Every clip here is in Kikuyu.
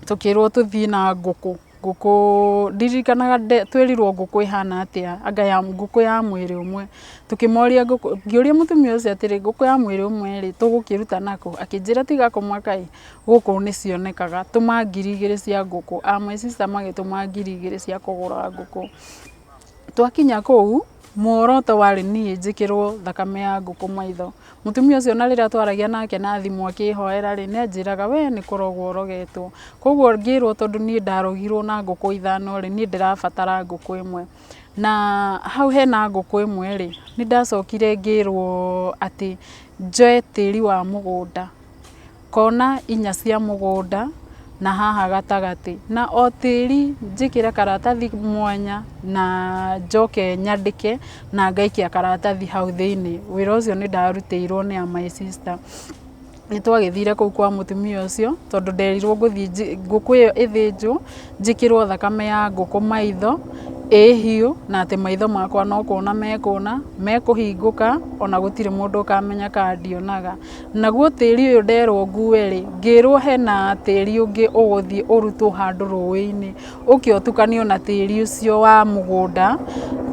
tukirwo tuthii na nguku ndirikanaga twerirwo nguku ihana atia anga ya nguku ya mwiri umwe tukimoria nguku ngiuria mutumia ucio atiri nguku ya mwiri umwe ri tugukiruta nako akinjira tiga kumakai guku ni cionekaga tuma 2,000 cia nguku my sister magituma 2,000 cia kugura nguku twakinya kuu muoroto wari nie njikirwo thakame ya nguku maitho mutumia ucio na riria twaragia nake na thimu akihoera ri ne njiraga we ni kurogwo rogetwo koguo ngirwo tondu nie ndarogirwo na nguku 5 ri nie ndirabatara nguku imwe na hau hena nguku imwe ri ni ndacokire ngirwo ati njoe tiri wa mugunda kona 4 cia mugunda na haha gatagati na o tiri njikire karatathi mwanya na njoke nyandike na ngaikia karatathi hau thiini wira ucio ni ndarutirwo ni my sister ni twagithire kuu kwa mutumia ucio tondu nderirwo nguthii nguku iyo ithinjwo njikirwo thakame ya nguku maitho hiu na ati maitho makwa no kuona mekuhinguka ona gutire mundu ukamenya ka ndionaga naguo tiri uyu nderwo ngue ri ngirwo hena tiri ungi uguthii urutwo handu ruini ukiotukanio na tiri ucio wa mugunda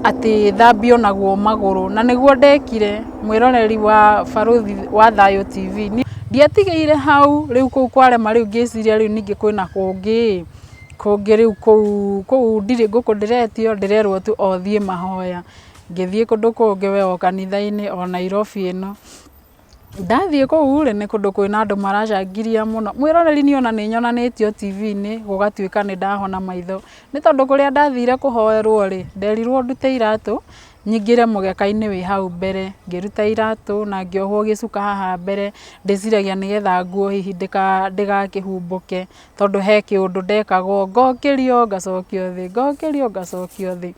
ati thambio naguo maguru na niguo ndekire mwiroreri wa Baruthi wa Thayo TV ndiatigeire hau riu kuu kwarema riu ngiciria riu ningi kwina kungi riu kuu ndiri nguku ndiretio ndirerwo tu othie mahoya ngithie kundu kungi we o kanitha-ini o Nairobi ino ndathie kuu ri ni kundu kwina andu maracangiria muno mwiroreri ni ona ni nyonanitio TV-ini gugatuika ni ndahona maitho ni tondu kuria ndathire kuhoerwo ri nderirwo ndute iratu nyingire mugeka-ini wi hau mbere ngiruta iratu na ngiohwo gicuka haha mbere ndiciragia nigetha nguo hihi ndigakihumbuke tondu he kiundu ndekagwo ngokirio ngacokio thi ngokirio ngacokio thi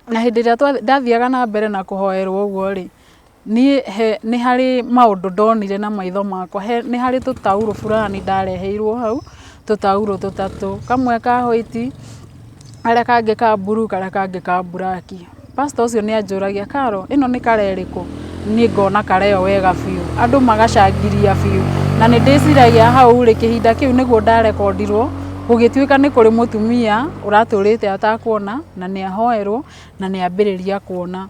na hindi ria ndathiaga na mbere na kuhoerwo uguo ri ni hari maundu ndonire na maitho makwa ni hari tutauro fulani ndareheirwo hau tutauro 3 kamwe ka white aria kangi ka blue karia kangi ka black pastor ucio ni anjuragia karo ino ni kareriku ni ngona kareo wega biu andu magacangiria biu na ni ndiciragia hau ri kihinda kiu niguo ndarekondirwo gugituika ni kuri mutumia uraturite atakuona na ni ahoerwo na ni ambiriria kuona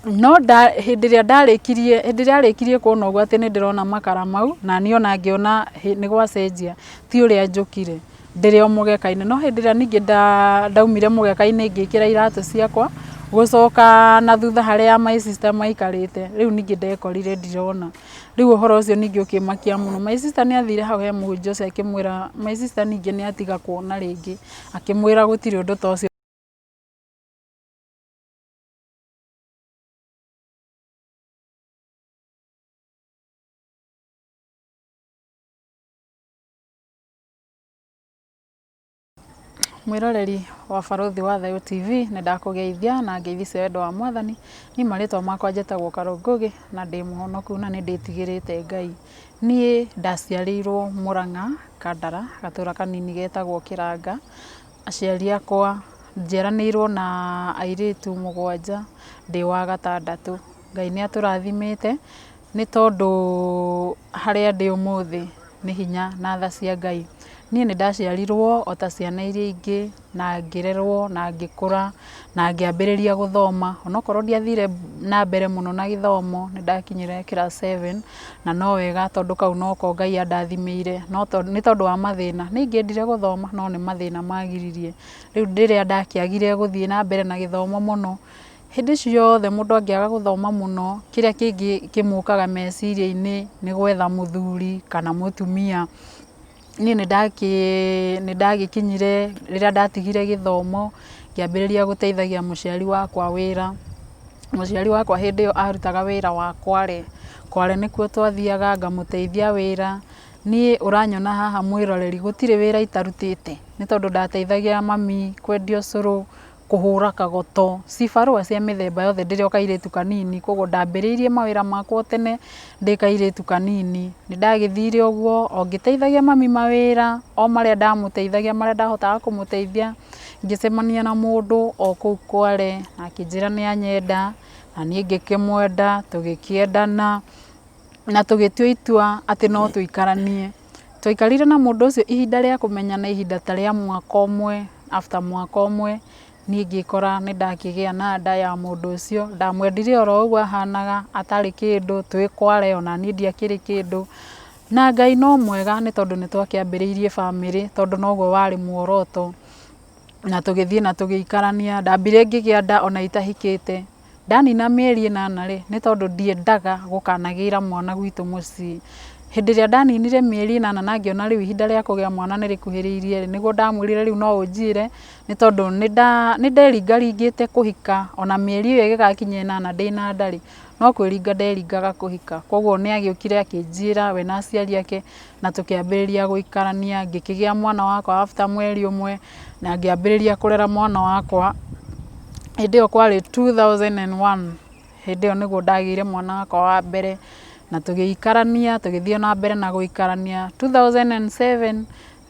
no hindi ria ndarikirie kuona uguo ati ni ndirona makara mau na ni ona ngiona ni gwacenjia ti uria njukire ndiri o mugeka-ini no hindi ria ningi ndaumire mugeka-ini ngikira iratu ciakwa gucoka na thutha haria my sister maikarite riu ningi ndekorire ndirona riu uhoro ucio ningi ukimakia muno my sister ni athire hau he muhunjia ucio akimwira my sister ningi ni atiga kuona ringi akimwira gutire undu ta ucio mwiroreri wa Baruthi wa Thayo TV ni ndakugeithia na ngeithi wendo wa Mwathani ni maritwa makwa njetagwo Karungugi na ndi muhonoku na ni nditigirite Ngai nie ndaciarirwo Murang'a Kandara gatura kanini getagwo Kiranga aciari akwa njeranirwo na airitu 7 ndi wa 6 Ngai ni aturathimite ni tondu haria ndi umuthi ni hinya na tha cia Ngai nie ni ndaciarirwo o ta ciana iria ingi na ngirerwo na ngikura na ngiambiriria guthoma onokorwo ndiathire na mbere muno na githomo ni ndakinyire class 7 na no wega tondu kau noko Ngai andathimire no ni tondu wa mathina ni ngiendire guthoma no ni mathina magiririe riu ndiria ndakiagire guthie na mbere na githomo muno hindi ciothe mundu angiaga guthoma muno kiria kingi kimukaga meciria-ini ni gwetha muthuri kana mutumia nie ni ndagikinyire riria ndatigire githomo ngiambiriria guteithagia muciari wakwa wira muciari wakwa hindi iyo arutaga wira wa kware nikuo twathiaga ngamuteithia wira nie uranyona haha mwiroreri gutire wira itarutite ni tondu ndateithagia mami kwendia ucuru kuhura kagoto cibarua cia mithemba yothe ndirio kairitu kanini koguo ndambiriirie mawira makwa tene ndi kairitu kanini ni ndagithire uguo o ngiteithagia mami mawira o maria ndamuteithagia maria ndahotaga kumuteithia ngicemania na mundu o kuu kware akinjira ni anyenda na nie ngikimwenda tugikiendana na tugitua itua ati no tuikaranie twaikarire na mũndũ ũcio ihinda rĩa kũmenyana ihinda ta rĩa mwaka ũmwe. After mwaka ũmwe niĩ ngĩkora nĩ ndakĩgĩa na nda ya mũndũ ũcio. Ndamwendire oro ũguo ahanaga atarĩ kĩndũ, twĩ kware ona niĩ ndiakĩrĩ kĩndũ. Na Ngai no mwega nĩ tondũ nĩ twakĩambĩrĩirie bamĩrĩ, tondũ noguo warĩ muoroto, na tũgĩthiĩ na tũgĩikarania. Ndambire ngĩgĩa nda ona itahikĩte. Ndanina mĩeri 8 nĩ tondũ ndiendaga gũkanagĩra mwana gwitũ mũciĩ. Hĩndĩ ĩrĩa ndaninire mĩeri 8 na ngĩona rĩu ihinda rĩa kũgĩa mwana nĩ rĩkuhĩrĩirie, nĩguo ndamwĩrire rĩu no ũnjire, nĩ tondũ nĩ nderingaringĩte kũhika, ona mĩeri ĩyo ĩgĩgakinya 8 ndĩna nda rĩ, no kwĩringa nderingaga kũhika. Koguo nĩ agĩũkire akĩnjĩra we na aciari ake, na tũkĩambĩrĩria gũikarania. Ngĩkĩgĩa mwana wakwa after mweri ũmwe, na ngĩambĩrĩria kũrera mwana wakwa. Hĩndĩ ĩyo kwarĩ 2001, hĩndĩ ĩyo nĩguo ndagĩire mwana wakwa wa mbere, na tũgĩikarania, tũgĩthiĩ na mbere na gũikarania. 2007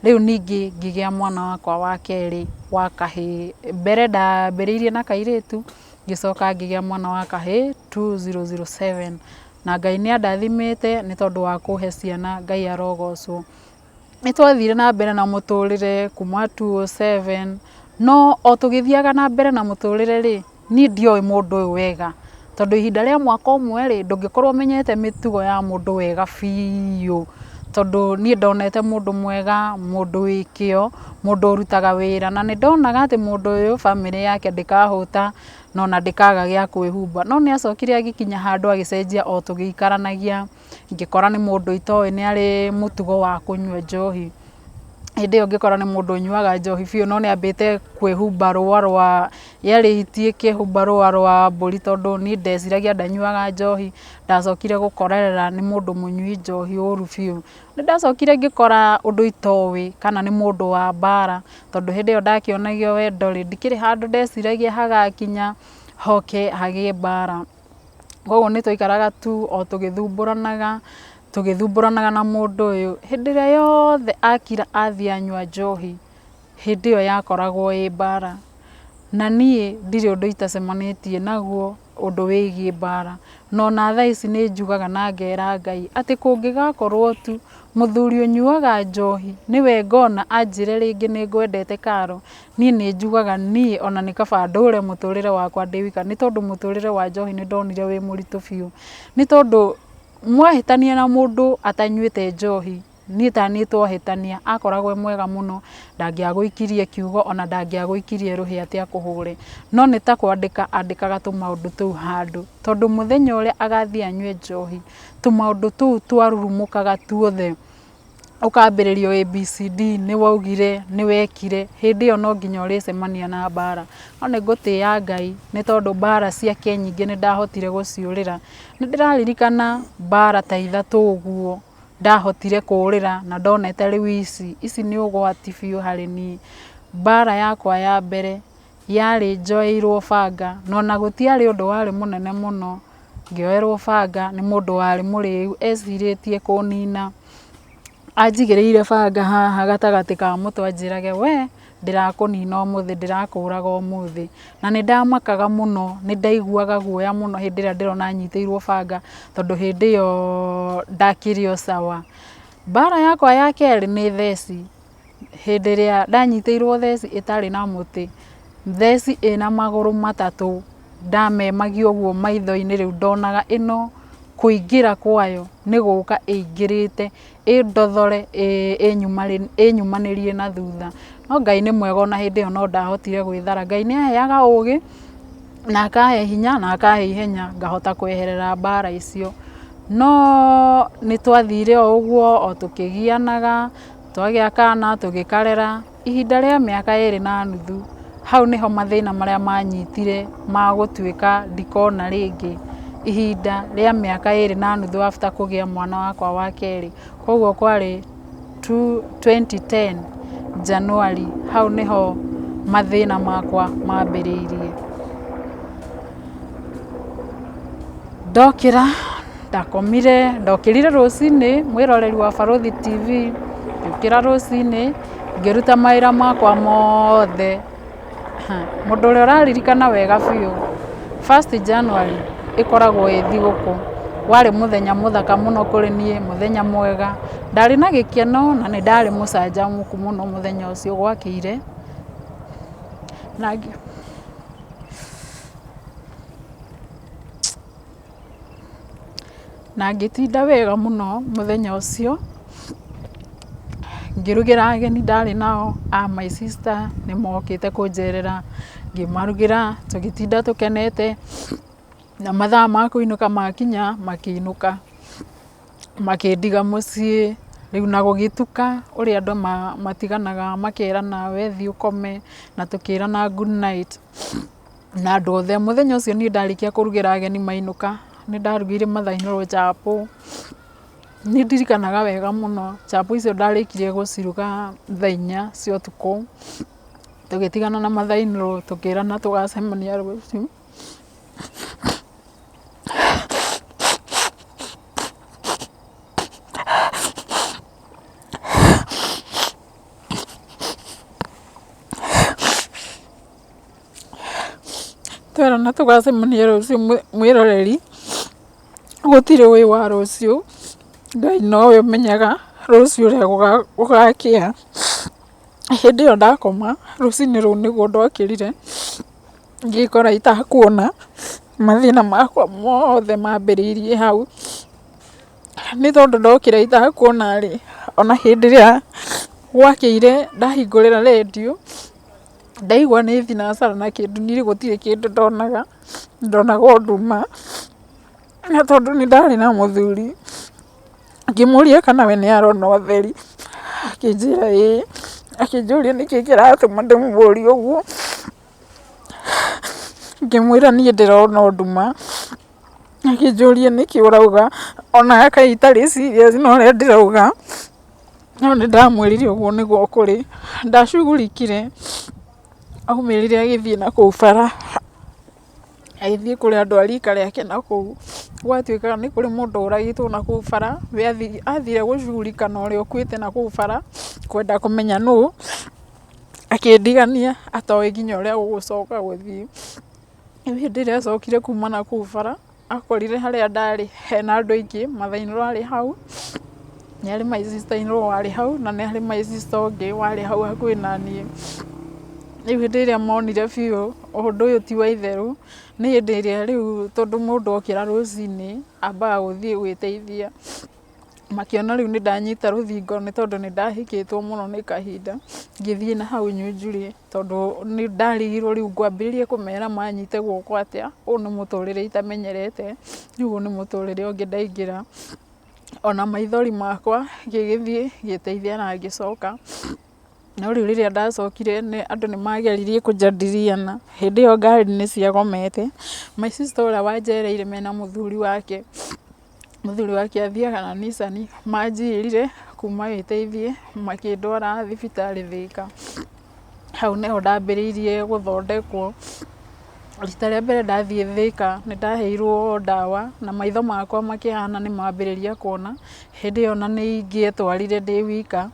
rĩu ningĩ ngĩgĩa mwana wakwa wa kerĩ wa kahĩĩ. Mbere ndambĩrĩirie na kairĩtu, ngĩcoka ngĩgĩa mwana wa kahĩĩ 2007, na Ngai nĩ andathimĩte nĩ tondũ wa kũhe ciana. Ngai arogocwo. Nĩ twathire na mbere na mũtũrĩre kuma 2007, no o tũgĩthiaga na mbere na mũtũrĩre rĩ, niĩ ndioĩ mũndũ ũyũ wega, tondũ ihinda rĩa mwaka ũmwe rĩ, ndũngĩkorwo ũmenyete mĩtugo ya mũndũ wega biũ, tondũ niĩ ndonete mũndũ mwega, mũndũ wĩ kĩo, mũndũ ũrutaga wĩra, na nĩ ndonaga atĩ mũndũ ũyũ bamĩrĩ yake ndĩkahũta, na ona ndĩkaga gĩa kwĩhumba. No nĩ acokire agĩkinya handũ agĩcenjia o tũgĩikaranagia, ngĩkora nĩ mũndũ itoĩ nĩ arĩ mũtugo wa kũnyua njohi. Hĩndĩ ĩyo ngĩkora nĩ mũndũ ũnyuaga njohi biũ, no nĩ ambĩte kwĩhumba rũa rwa, yarĩhitie kĩhumba rũa rwa mbũri, tondũ niĩ ndeciragia ndanyuaga njohi. Ndacokire gũkorerera nĩ mũndũ mũnyui njohi ũru biũ. Nĩ ndacokire ngĩkora ũndũ itoĩ kana nĩ mũndũ wa mbara, tondũ hĩndĩ ĩyo ndakĩonagio wendo rĩ, ndikĩrĩ handũ ndeciragia hagakinya hoke hagĩe mbara. Koguo nĩ twaikaraga tu o tũgĩthumbũranaga na mũndũ ũyũ. Hĩndĩ ĩrĩa yothe akira athiĩ anyua njohi, hĩndĩ ĩyo yakoragwo ĩ mbara. Na niĩ ndirĩ ũndũ itacemanĩtie naguo ũndũ wĩgiĩ mbara. No na thaa ici nĩ njugaga na ngera Ngai atĩ kũngĩgakorwo tu mũthuri ũnyuaga njohi nĩwe ngona anjĩre rĩngĩ nĩ ngwendete Karo, niĩ nĩ njugaga niĩ ona nĩ kaba ndũre mũtũrĩre wakwa ndĩ wika, nĩ tondũ mũtũrĩre wa njohi nĩ ndonire wĩ mũritũ biũ. Nĩ tondũ mwahĩtania na mũndũ atanyuĩte njohi, niĩ ta niĩ twahĩtania akoragwo e mwega mũno, ndangĩagũikirie kiugo ona ndangĩagũikirie rũhĩ atĩ akũhũre. No nĩ ta kwandĩka andĩkaga tũmaũndũ tũu handũ, tondũ mũthenya ũrĩa agathiĩ anyue njohi, tũmaũndũ tũu twarurumũkaga tuothe. Ũkambĩrĩrio ABCD, nĩ waugire, nĩ wekire, hĩndĩ ĩyo no nginya ũrĩcemania na mbara. No nĩ ngũtĩĩa Ngai nĩ tondũ mbara ciake nyingĩ nĩ ndahotire gũciũrĩra. Nĩ ndĩraririkana mbara ta 3 ũguo ndahotire kũũrĩra na ndonete rĩu ici nĩ ũgwati biũ harĩ niĩ. Mbara yakwa ya mbere yarĩ njoeirwo banga, no na gũtiarĩ ũndũ warĩ mũnene mũno. Ngĩoerwo banga nĩ mũndũ warĩ mũrĩu ecirĩtie kũnina, anjigĩrĩire banga haha gatagatĩ ka mũtwe anjĩrage we ndĩrakũnina ũmũthĩ, ndĩrakũraga ũmũthĩ. Na nĩ ndamakaga mũno, nĩ ndaiguaga guoya mũno hĩndĩ ĩrĩa ndĩrona nyitĩirwo banga, tondũ hĩndĩ ĩyo ndakĩrĩ o sawa. Mbara yakwa ya kerĩ nĩ theci. Hĩndĩ ĩrĩa ndanyitĩirwo theci ĩtarĩ na mũtĩ, theci ĩna magũrũ matatũ, ndamemagio ũguo maitho-inĩ, rĩu ndonaga ĩno kũingĩra kwayo nĩ gũka ĩingĩrĩte, ĩndothore, ĩnyumanĩrie na thutha. No Ngai nĩ mwega, ona hĩndĩ ĩyo no ndahotire gwĩthara. Ngai nĩ aheaga ũgĩ na akahe hinya na akahe ihenya, ngahota kweherera mbara icio. No nĩ twathire o ũguo o tũkĩgianaga, twagĩa kana tũgĩkarera ihinda rĩa mĩaka 2.5. Hau nĩho mathĩna marĩa manyitire ma gũtuĩka ndikona rĩngĩ ihinda rĩa mĩaka 2.5 after kũgĩa mwana wakwa wa kerĩ. Koguo kwarĩ 2010 January, hau nĩho mathĩna makwa mambĩrĩirie. Ndokĩra ndakomire, ndokĩrire rũcinĩ, mwĩroreri wa Barũthi TV, ngĩũkĩra rũcinĩ ngĩruta mawĩra makwa mothe. Mũndũ ũrĩa ũraririkana wega biũ, 1st January ĩkoragwo ĩ thigũkũ, warĩ mũthenya mũthaka mũno kũrĩ niĩ, mũthenya mwega, ndarĩ na gĩkeno na nĩ ndarĩ mũcanjamũku mũno mũthenya ũcio gwakĩire na ngĩtinda wega mũno mũthenya ũcio ngĩrugĩra ageni ndarĩ nao my sister nĩ mokĩte kũnjerera, ngĩmarugĩra tũgĩtinda tũkenete na mathaa ma kũinũka makinya makĩinũka makĩndiga mũciĩ. Rĩu na gũgĩtuka ũrĩa andũ matiganaga makerana we thiĩ ũkome na tũkĩrana good night na andũ othe. Mũthenya ũcio niĩ ndarĩkia kũrugĩra ageni mainũka, nĩ ndarugĩire mathainĩro chapo. Nĩ ndirikanaga wega mũno chapo icio ndarĩkirie gũciruga thaa 4 cia ũtukũ, tũgĩtigana na mathainĩro tũkĩrana tũgacemania rũciũ. Twerana tũgacemania rũciũ mwĩroreri, gũtirĩ wĩ wa rũciũ, Ngai nowe ũmenyaga rũciũ ũrĩa gũgakĩa. Hĩndĩ ĩyo ndakoma rũcinĩ rũu nĩguo ndokĩrire ngĩkora itakuona, mathĩna makwa mothe mambĩrĩirie hau. Nĩ tondũ ndokĩra itakuona rĩ, ona hĩndĩ ĩrĩa gwakĩire ndahingũrĩra redio ndaigua nĩ thinacara na kĩndũ, niĩ gũtirĩ kĩndũ ndonaga o nduma, na tondũ nĩ ndarĩ na mũthuri ngĩmũria kana we nĩ arona ũtheri, akĩnjĩra ĩĩ, akĩnjũria nĩkĩĩ kĩratũma ndĩmũrie ũguo, ngĩmwĩra niĩ ndĩrona o nduma, akĩnjũria nĩkĩĩ ũrauga, ona kaĩ itarĩ serious na ũrĩa ndĩrauga, no nĩ ndamwĩrire ũguo nĩguo kũrĩ. Ndacugurikire aumĩrire agĩthiĩ na kũu bara, agĩthiĩ kũrĩ andũ a rika rĩake na kũu gwatuĩkaga nĩ kũrĩ mũndũ ũragĩtwo na kũu bara, we athire gũcugurika na ũrĩa ũkuĩte na kũu bara kwenda kũmenya nũũ, akĩndigania atoĩ nginya ũrĩa gũgũcoka gũthiĩ. Rĩu hĩndĩ ĩrĩa acokire kuma na kũu bara, akorire harĩa ndarĩ hena andũ aingĩ, mathainĩro arĩ hau, nĩ arĩ my sister in law warĩ hau, na nĩ arĩ my sister ũngĩ warĩ hau hakuhĩ na niĩ. Rĩu hĩndĩ ĩrĩa monire biũ ũndũ ũyũ ti wa itherũ, nĩ hĩndĩ ĩrĩa rĩu tondũ mũndũ okĩra rũcinĩ ambaga gũthiĩ gwĩteithia, makĩona rĩu nĩ ndanyita rũthingo nĩ tondũ nĩ ndahĩkĩtwo mũno nĩ kahinda, ngĩthiĩ na hau Nyunjuri tondũ nĩ ndarigirwo rĩu ngwambĩrĩrie kũmera manyite guoko atĩa, ũyũ nĩ mũtũrĩre itamenyerete, rĩu ũyũ nĩ mũtũrĩre ũngĩ ndaingĩra. Ona maithori makwa ngĩgĩthiĩ ngĩteithia na ngĩcoka. No rĩu rĩrĩa ndacokire andũ nĩ mageririe kũnjadiliana, hĩndĩ ĩyo ngari nĩ ciagomete. My sister ũrĩa wanjereire mena mũthuri wake athiaga na Nissan, manjiyĩrire kuma wĩteithie makĩndwara thibitarĩ Thĩka. Hau nĩho ndambĩrĩirie gũthondekwo. Rita rĩa mbere ndathiĩ Thĩka nĩ ndaheirwo ndawa na maitho makwa makĩhana nĩ mambĩrĩria kuona. Hĩndĩ ĩyo na nĩ ingĩetwarire ndĩ wika,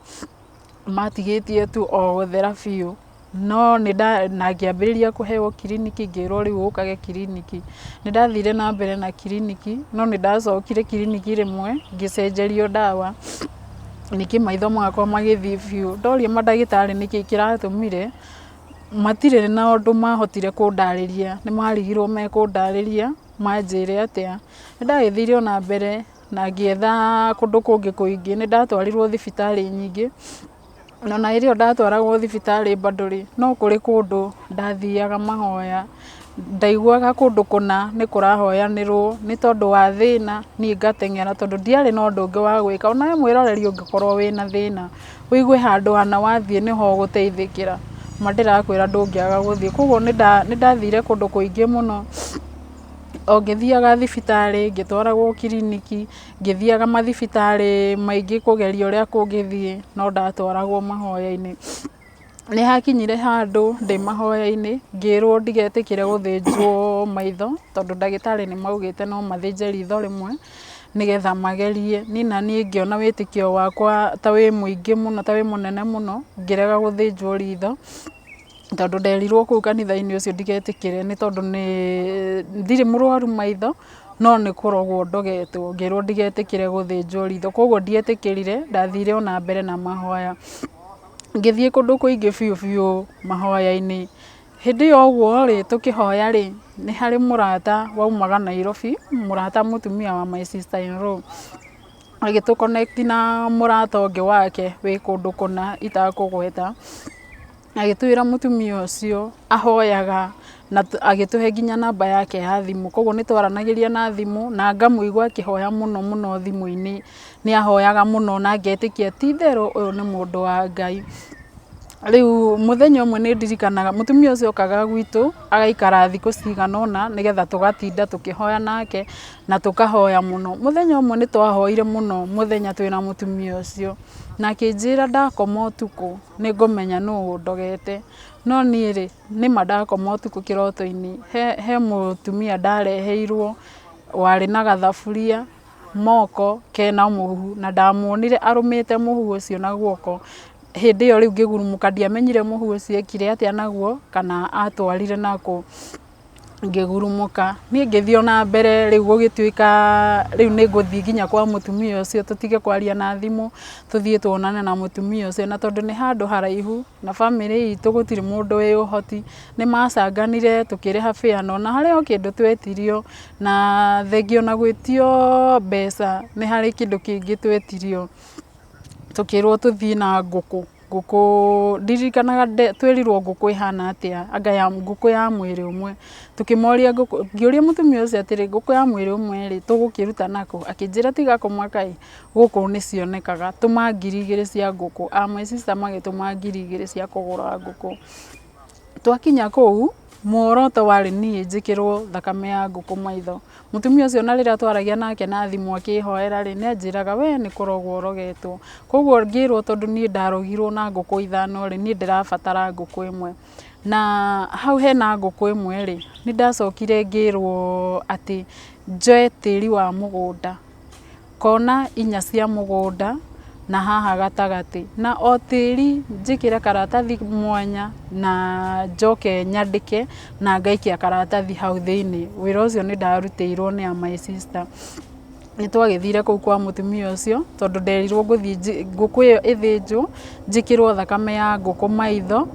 matigĩtie tu o gũthera biũ, no na ngĩambĩrĩria kũheo kiriniki, ngĩrwo rĩu ũkage kiriniki. Nĩ ndathire na mbere na kiriniki, no nĩ ndacokire kiriniki rĩmwe ngĩcenjerio ndawa, ningĩ maitho makwa magĩthiĩ biũ. Ndoria mandagĩtarĩ nĩkĩĩ kĩratũmire, matirĩ na ũndũ mahotire kũndarĩria, nĩ marigirwo mekũndarĩria manjĩre atĩa. Nĩ ndagĩthire ona mbere na ngĩetha kũndũ kũngĩ kũingĩ, nĩ ndatwarirwo thibitarĩ nyingĩ, na hĩndĩ ĩyo ndatwaragwo thibitarĩ bado rĩ, no kũrĩ kũndũ ndathiaga mahoya, ndaiguaga kũndũ kũna nĩ kũrahoyanĩrwo nĩ tondũ wa thĩna, niĩ ngateng'era tondũ ndiarĩ na ũndũ ũngĩ wa gwĩka. Onawe mwĩroreri ũngĩkorwo wĩna thĩna, wĩigue handũ hana wathiĩ nĩho ũgũteithĩkĩra, ma ndĩrakwĩra ndũngĩaga gũthiĩ. Koguo nĩ ndathire kũndũ kũingĩ mũno, o ngĩthiaga thibitarĩ ngĩtwaragwo kiriniki, ngĩthiaga mathibitarĩ maingĩ kũgeria ũrĩa kũngĩthiĩ, no ndatwaragwo mahoya-inĩ. Nĩ hakinyire handũ ndĩ mahoya-inĩ ngĩrwo ndigetĩkĩre gũthĩnjwo maitho tondũ ndagĩtarĩ nĩ maugĩte no mathĩnje ritho rĩmwe nĩgetha magerie. Niĩ na niĩ ngĩona wĩtĩkio wakwa ta wĩ mũingĩ mũno, ta wĩ mũnene mũno, ngĩrega gũthĩnjwo ritho tondũ nderirwo kũu kanitha-inĩ ũcio ndigetĩkĩre, nĩ tondũ ndirĩ mũrwaru maitho, no nĩ kũrogwo ndogetwo ngĩrwo ndigetĩkĩre gũthĩnjwo ritho, koguo ndietĩkĩrire, ndathire ona mbere na mahoya, ngĩthiĩ kũndũ kũingĩ biũ biũ mahoya-inĩ. Hĩndĩ ĩyo ũguo rĩ tũkĩhoya rĩ, nĩ harĩ mũrata waumaga Nairobi, mũrata mũtumia wa my sister in law, agĩtũ connect na mũrata ũngĩ wake wĩ kũndũ kũna itakũgweta, agĩtwĩra mũtumia ũcio ahoyaga na agĩtũhe nginya namba yake ya thimũ, koguo nĩ twaranagĩria na thimũ na ngamũigua akĩhoya mũno mũno thimũ-inĩ, nĩ ahoyaga mũno na ngetĩkia ti therũ ũyũ nĩ mũndũ wa Ngai. Rĩu mũthenya ũmwe nĩ ndirikanaga mũtumia ũcio okaga gwitũ agaikara thikũ cigana ũna nĩgetha tũgatinda tũkĩhoya nake na tũkahoya mũno. Mũthenya ũmwe nĩ twahoire mũno mũthenya twĩna mũtumia ũcio, na akĩnjĩra ndakoma ũtukũ nĩ ngũmenya nũũ ũndogete, no niĩ rĩ nĩma ndakoma ũtukũ kĩroto-inĩ, he mũtumia ndareheirwo warĩ na gathaburia moko kena mũhu, na ndamuonire arũmĩte mũhu ũcio na guoko. Hĩndĩ ĩyo rĩu ngĩgurumũka, ndiamenyire mũhu ũcio ekire atĩa naguo kana atwarire nakũ, ngĩgurumũka. Niĩ ngĩthiĩ ona mbere rĩu gũgĩtuĩka rĩu nĩ ngũthiĩ nginya kwa mũtumia ũcio, tũtige kwaria na thimũ, tũthiĩ tuonane na mũtumia ũcio, na tondũ nĩ handũ haraihu na bamĩrĩ itũ gũtirĩ mũndũ wĩ ũhoti, nĩ macanganire tũkĩrĩha fare na ona harĩ o kĩndũ twetirio, na thengio na gwĩtio mbeca nĩ harĩ kĩndũ kĩngĩ twetirio, tũkĩrwo tũthiĩ na ngũkũ. Ngũkũ ndirikanaga twerirwo ngũkũ ĩhana atĩa, anga ya ngũkũ ya mwĩrĩ ũmwe, tukĩmoria ngũkũ, ngĩũria mũtumia ũcio atĩrĩ ngũkũ ya mwĩrĩ ũmwe rĩ tũgũkĩruta nakũ, akĩnjĩra tiga kũmaka gũkũ nĩ cionekaga, tũma 2,000 cia ngũkũ, my sister magĩtũma 2,000 cia kũgũra ngũkũ. Twakinya kũu muoroto warĩ niĩ njĩkĩrwo thakame ya ngũkũ maitho. Mũtumia ũcio na rĩrĩa twaragia nake na thimũ akĩhoera rĩ, nĩ anjĩraga we nĩ kũrogwo ũrogetwo, koguo ngĩrwo tondũ niĩ ndarogirwo na ngũkũ 5 rĩ, niĩ ndĩrabatara ngũkũ ĩmwe. Na hau hena ngũkũ ĩmwe rĩ, nĩ ndacokire ngĩrwo atĩ njoe tĩri wa mũgũnda, kona 4 cia mũgũnda na haha gatagatĩ, na o tĩri njĩkĩre karatathi mwanya na njoke nyandĩke na ngaikia karatathi hau thĩinĩ. Wĩra ũcio nĩ ndarutĩirwo nĩ my sister. Nĩ twagĩthire kũu kwa mũtumia ũcio tondũ nderirwo ngũthiĩ ngũkũ ĩyo ĩthĩnjwo, njĩkĩrwo thakame ya ngũkũ maitho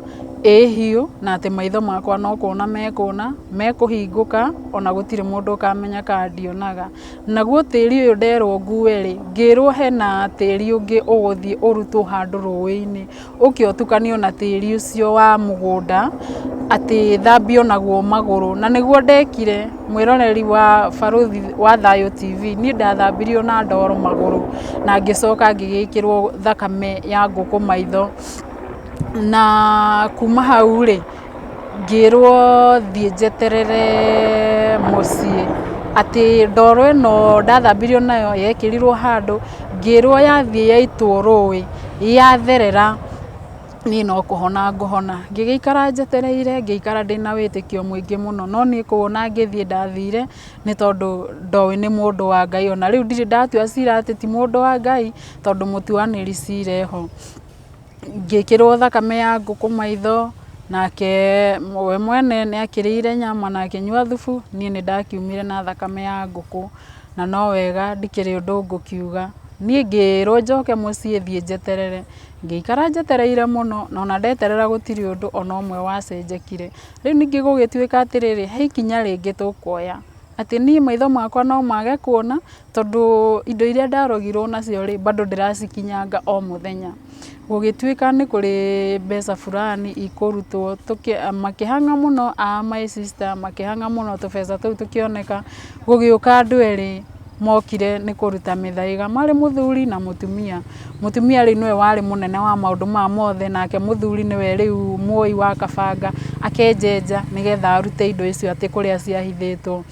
ĩhiũ, na atĩ maitho makwa no kuona mekũhingũka, ona gũtirĩ mũndũ ũkamenya kana ndionaga. Naguo tĩri ũyũ nderwo ngue rĩ, ngĩrwo hena tĩri ũngĩ ũgũthiĩ ũrutwo handũ rũĩ-inĩ, ũke ũtukanio na tĩri ũcio wa mũgũnda, atĩ thambio naguo magũrũ, na nĩguo ndekire. Mwĩroreri wa Barũthi wa Thayũ TV, niĩ ndathambirio na ndoro magũrũ na ngĩcoka ngĩgĩkĩrwo thakame ya ngũkũ maitho, na kuma hau rĩ ngĩrwo thiĩ njeterere mũciĩ, atĩ ndoro ĩno ndathambirio nayo yekĩrirwo handũ, ngĩrwo yathiĩ yaitwo rũĩ yatherera niĩ no kũhona ngũhona. Ngĩgĩikara njetereire, ngĩikara ndĩna wĩtĩkio mũingĩ mũno, no niĩ kuona ngĩthiĩ ndathire nĩ tondũ ndoĩ nĩ mũndũ wa Ngai, ona rĩu ndirĩ ndatua cira atĩ ti mũndũ wa Ngai tondũ mũtuanĩri cira eho. Ngĩkĩrwo thakame ya ngũkũ maitho, nake we mwene nĩ akĩrĩire nyama na akĩnyua thubu, niĩ nĩ ndakiumire na thakame ya ngũkũ, na no wega ndikĩrĩ ũndũ ngũkiuga. Niĩ ngĩrwo njoke mũciĩ thiĩ njeterere, ngĩikara njetereire mũno, na ona ndeterera gũtirĩ ũndũ ona ũmwe wacenjekire. Rĩu ningĩ gũgĩtuĩka atĩrĩrĩ, he ikinya rĩngĩ tũkuoya, atĩ niĩ maitho makwa no mage kuona tondũ indo iria ndarogirwo nacio rĩ bado ndĩracikinyanga o mũthenya. Gũgĩtuĩka nĩ kũrĩ mbeca fulani ikũrutwo, makĩhanga mũno my sister, makĩhanga mũno tũbeca tũu tũkĩoneka, gũgĩũka andũ erĩ mokire nĩ kũruta mĩthaiga, marĩ mũthuri na mũtumia. Mũtumia rĩu nĩwe warĩ mũnene wa maũndũ maya mothe, nake mũthuri nĩwe rĩu muoi wa kabanga, akenjenja nĩgetha arute indo icio atĩ kũrĩa ciahithĩtwo.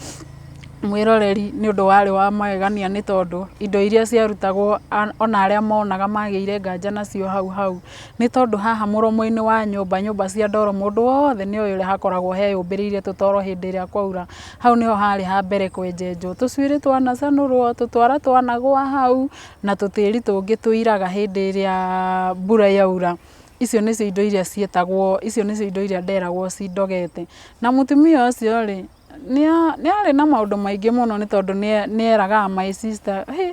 Mwĩroreri nĩ ũndũ warĩ wa magegania nĩ tondũ indo iria ciarutagwo ona arĩa monaga magĩire nganja nacio hau, nĩ tondũ haha mũromo-inĩ wa nyũmba cia ndoro mũndũ wothe nĩ ũĩ ũrĩa hakoragwo heyũmbĩrĩire tũtoro hĩndĩ ĩrĩa kwaura. Hau nĩho harĩ ha mbere kwenjenjwo, tũcuĩrĩ twanacanũrwo, tũtwara twanagwa hau, na tũtĩri tũngĩ tũiraga hĩndĩ ĩrĩa mbura yaura. Icio nĩcio indo iria cietagwo, icio nĩcio indo iria nderagwo cindogete. Na mũtumia ũcio rĩ, nĩ arĩ na maũndũ maingĩ mũno nĩ tondũ nĩ eraga my sister, hey,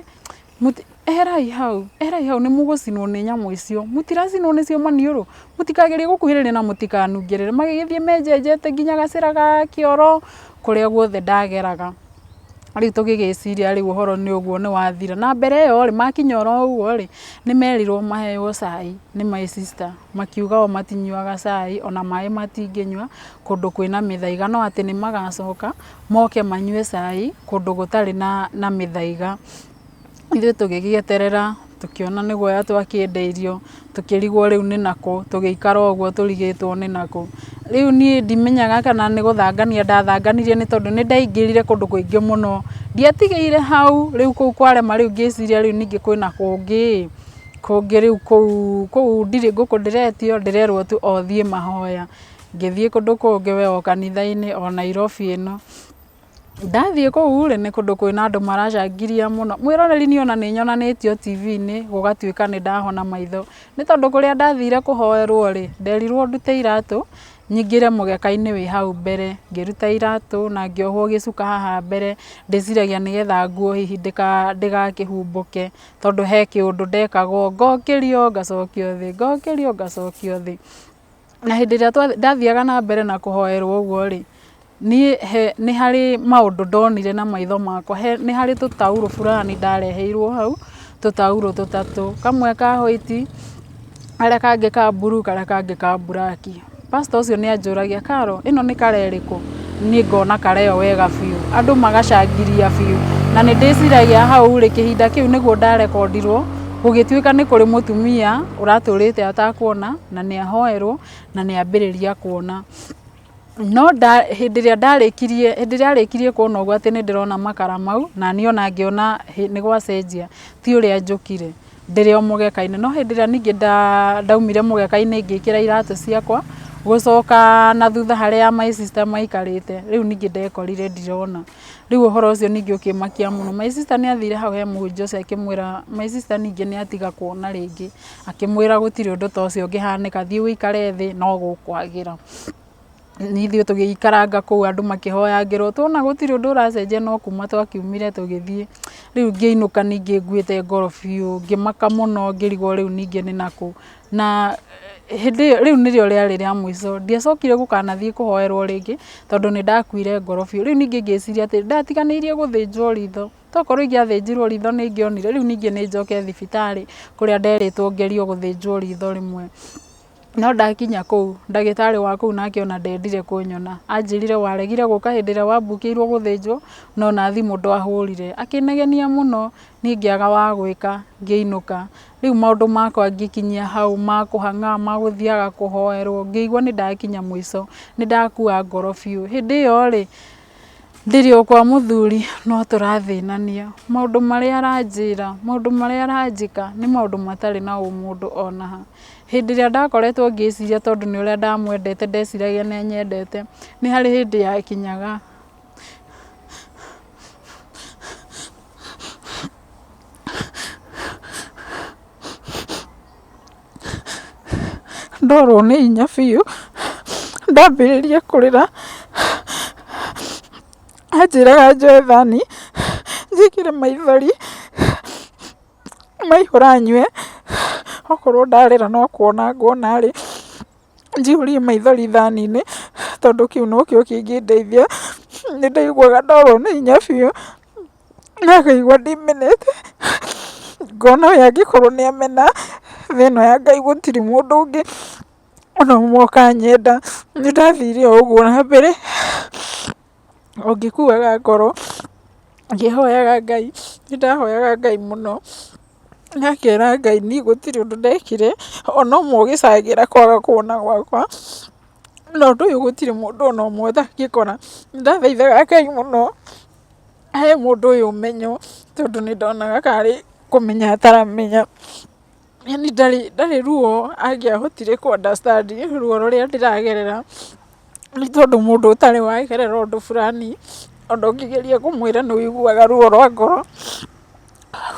eherai hau nĩ mũgũcinwo nĩ nyamũ icio, mũtiracinwo nĩcio maniũrũ, mũtikagerie gũkuhĩrĩria na mũtikanungĩrĩre. Magĩgĩthiĩ menjenjete nginya gacĩra ga kĩoro kũrĩa guothe ndageraga. Rĩu tũgĩgĩciria rĩu ũhoro nĩ ũguo nĩ wathira. Na mbere ĩyo rĩ, makinya oro ũguo rĩ, nĩ merirwo maheo cai nĩ my sister, makiuga o matinyuaga cai ona maĩ matingĩnyua kũndũ kwĩna mĩthaiga, no atĩ nĩ magacoka moke manyue cai kũndũ gũtarĩ na mĩthaiga. Ithuĩ tũgĩgĩeterera tũkĩona nĩ guoya twakĩendeirio, tũkĩrigwo rĩu nĩ nakũ, tũgĩikara ũguo tũrigĩtwo nĩ nakũ. Rĩu niĩ ndimenyaga kana nĩ gũthangania ndathanganirie nĩ tondũ nĩ ndaingĩrire kũndũ kũingĩ mũno, ndiatigĩire hau. Rĩu kũu kwarema rĩu ngĩciria rĩu ningĩ kwĩna kũngĩ rĩu kũu ndirĩ ngũkũ ndĩretio, ndĩrerwo tu o thiĩ mahoya. Ngĩthiĩ kũndũ kũngĩ we o kanitha-inĩ o Nairobi ĩno. Ndathiĩ kũu rĩ, nĩ kũndũ kwĩna andũ maracangiria mũno. Mwĩroreri niĩ ona nĩ nyonanĩtio TV-inĩ gũgatuĩka nĩ ndahona maitho, nĩ tondũ kũrĩa ndathire kũhoerwo rĩ, nderirwo ndute iratũ nyingĩre mũgeka-inĩ wĩ hau mbere. Ngĩruta iratũ na ngĩohwo gĩcuka haha mbere, ndĩciragia nĩgetha nguo hihi ndĩgakĩhumbũke tondũ he kĩũndũ ndekagwo, ngokĩrio ngacokio thĩ, ngokĩrio ngacokio thĩ. Na hĩndĩ ĩrĩa ndathiaga na mbere na kũhoerwo ũguo rĩ, niĩ nĩ harĩ maũndũ ndonire na maitho makwa. Nĩ harĩ tũtaurũ fulani ndareheirwo hau, tũtaurũ tũtatũ, kamwe ka white, karĩa kangĩ ka blue, karĩa kangĩ ka black. Pastor ũcio nĩ anjũragia, Karo, ĩno nĩ kara ĩrĩkũ? Niĩ ngona kara ĩyo wega biũ, andũ magacangiria biũ. Na nĩ ndĩciragia hau rĩ, kĩhinda kĩu nĩguo ndarekondirwo gũgĩtuĩka nĩ kũrĩ mũtumia ũratũrĩte atakuona na nĩ ahoerwo na nĩ ambĩrĩria kuona. No hĩndĩ ĩrĩa arĩkirie kuona ũguo atĩ nĩ ndĩrona makara mau, na niĩ ona ngĩona nĩ gwacenjia ti ũrĩa njũkire ndĩrĩ o mũgeka-inĩ. No hĩndĩ ĩrĩa ningĩ ndaumire mũgeka-inĩ ngĩkĩra iratũ ciakwa gũcoka na thutha harĩa my sister maikarĩte, rĩu ningĩ ndekorire ndirona. Rĩu ũhoro ũcio ningĩ ũkĩmakia mũno. My sister nĩ athire hau he mũhunjia ũcio akĩmwĩra, my sister ningĩ nĩ atiga kuona rĩngĩ, akĩmwĩra gũtirĩ ũndũ ta ũcio ũngĩhanĩka, thiĩ ũikare thĩ no gũkwagĩra. Nithuĩ tũgĩikaranga kũu andũ makĩhoyangĩrwo, tuona gũtirĩ ũndũ ũracenjia no kuma twakiumire tũgĩthiĩ. Rĩu ngĩinũka ningĩ nguĩte ngoro biũ, ngĩmaka mũno ngĩrigwo rĩu ningĩ nĩ nakũ. Na hĩndĩ ĩyo rĩu nĩrĩo rĩarĩ rĩa mũico, ndiacokire gũkanathiĩ kũhoerwo rĩngĩ tondũ nĩ ndakuire ngoro biũ. Rĩu ningĩ ngĩciria atĩ ndatiganĩirie gũthĩnjwo ritho, tokorwo ingĩathĩnjirwo ritho nĩ ingĩonire. Rĩu ningĩ nĩ njoke thibitarĩ kũrĩa nderĩtwo ngerio gũthĩnjwo ritho rĩmwe. No ndakinya kũu, ndagĩtarĩ wa kũu nake ona ndendire kũnyona, anjĩrire waregire gũka hĩndĩ ĩrĩa wambukĩirwo gũthĩnjwo, no na thimũ ndwahũrire. Akĩnegenia mũno, niĩ ngĩaga wa gwĩka, ngĩinũka. Rĩu maũndũ makwa ngĩkinyia hau ma kũhang'a, ma gũthiaga kũhoerwo, ngĩigua nĩ ndakinya mũico, nĩ ndakua ngoro biũ. Hĩndĩ ĩyo rĩ, ndĩrĩ o kwa mũthuri no tũrathĩnania. Maũndũ marĩa aranjĩra, maũndũ marĩa aranjĩka nĩ maũndũ matarĩ na ũmũndũ ona ha. Hĩndĩ ĩrĩa ndakoretwo ngĩciria tondũ nĩ ũrĩa ndamwendete ndeciragia nĩ anyendete, nĩ harĩ hĩndĩ yakinyaga ndorwo nĩ hinya biũ, ndambĩrĩria kũrĩra, anjĩraga njoe thani njĩkĩre maithori maihũra nyue, okorwo ndarĩra no kuona nguona rĩ, njihũrie maithori thani-inĩ tondũ kĩu nokĩo kĩngĩndeithia. Nĩ ndaiguaga ndorwo nĩ hinya biũ na ngaigua ndimenete, ngona we angĩkorwo nĩ amena thĩ ĩno ya Ngai gũtirĩ mũndũ ũngĩ ona ũmwe ũkanyenda. Nĩ ndathire o ũguo na mbere o ngĩkuaga ngoro ngĩhoyaga Ngai, nĩ ndahoyaga Ngai mũno, ngakĩra Ngai niĩ gũtirĩ ũndũ ndekire ona ũmwe ũgĩcagĩra kwaga kuona gwakwa, na ũndũ ũyũ gũtirĩ mũndũ ona ũmwe ũtangĩkora. Nĩ ndathaithaga Ngai mũno he mũndũ ũyũ ũmenyo tondũ nĩ ndonaga karĩ kũmenya ataramenya. Yani ndarĩ ruo angĩahotire ku understand ruo rũrĩa ndĩragerera, nĩ tondũ mũndũ ũtarĩ wagerera ũndũ fulani ona ũngĩgeria kũmwĩra nĩ ũiguaga ruo rwa ngoro,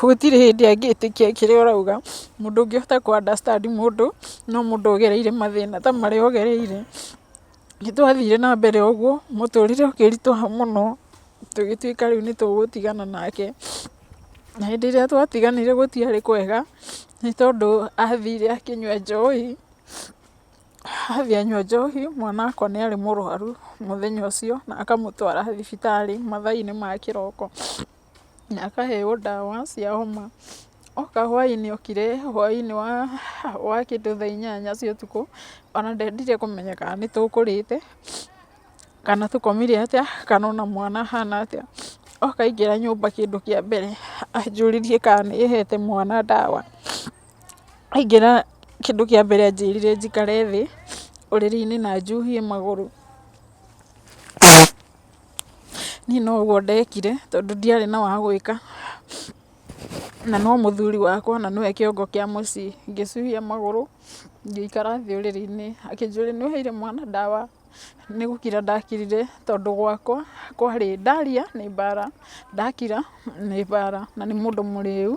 gũtirĩ hĩndĩ angĩtĩkia kĩrĩa ũrauga. Mũndũ ũngĩhota ku understand mũndũ no mũndũ ũgereire mathĩna ta marĩa ũgereire. Nĩtwathire na mbere ũguo, mũtũrĩre ũkĩritũha mũno, tũgĩtuĩka rĩu nĩtũgũtigana nake. Na hĩndĩ ĩrĩa twatiganire gũtiarĩ kwega, nĩ tondũ athire akĩnyua njohi. Athiĩ anyua njohi, mwana wakwa nĩarĩ mũrwaru mũthenya ũcio, na akamũtwara thibitarĩ mathaa-inĩ ma kĩroko, na akaheo ndawa cia homa. Oka hwainĩ, okire hwainĩ wa kĩndũ thaa 8 cia ũtukũ, ona ndendire kũmenya kana nĩtũkũrĩte, kana tũkomire atĩa, kana ona mwana ahana atĩa. Oka aingĩra nyũmba kĩndũ kĩa mbere anjũririe kana nĩhete mwana ndawa. Aingĩra kĩndũ kĩa mbere anjĩrire njikare thĩ ũrĩrĩ-inĩ na njuhie magũrũ. Niĩ no ũguo ndekire, tondũ ndiarĩ na wa gwĩka, na no mũthuri wakwa na nĩwe kĩongo kĩa mũciĩ. Ngĩcuhia magũrũ, ngĩikara thĩ ũrĩrĩ-inĩ, akĩnjũria nĩũheire mwana ndawa? Nĩ gũkira ndakirire, tondũ gwakwa kwarĩ ndaria nĩ mbara, ndakira nĩ mbara, na nĩ mũndũ mũrĩu.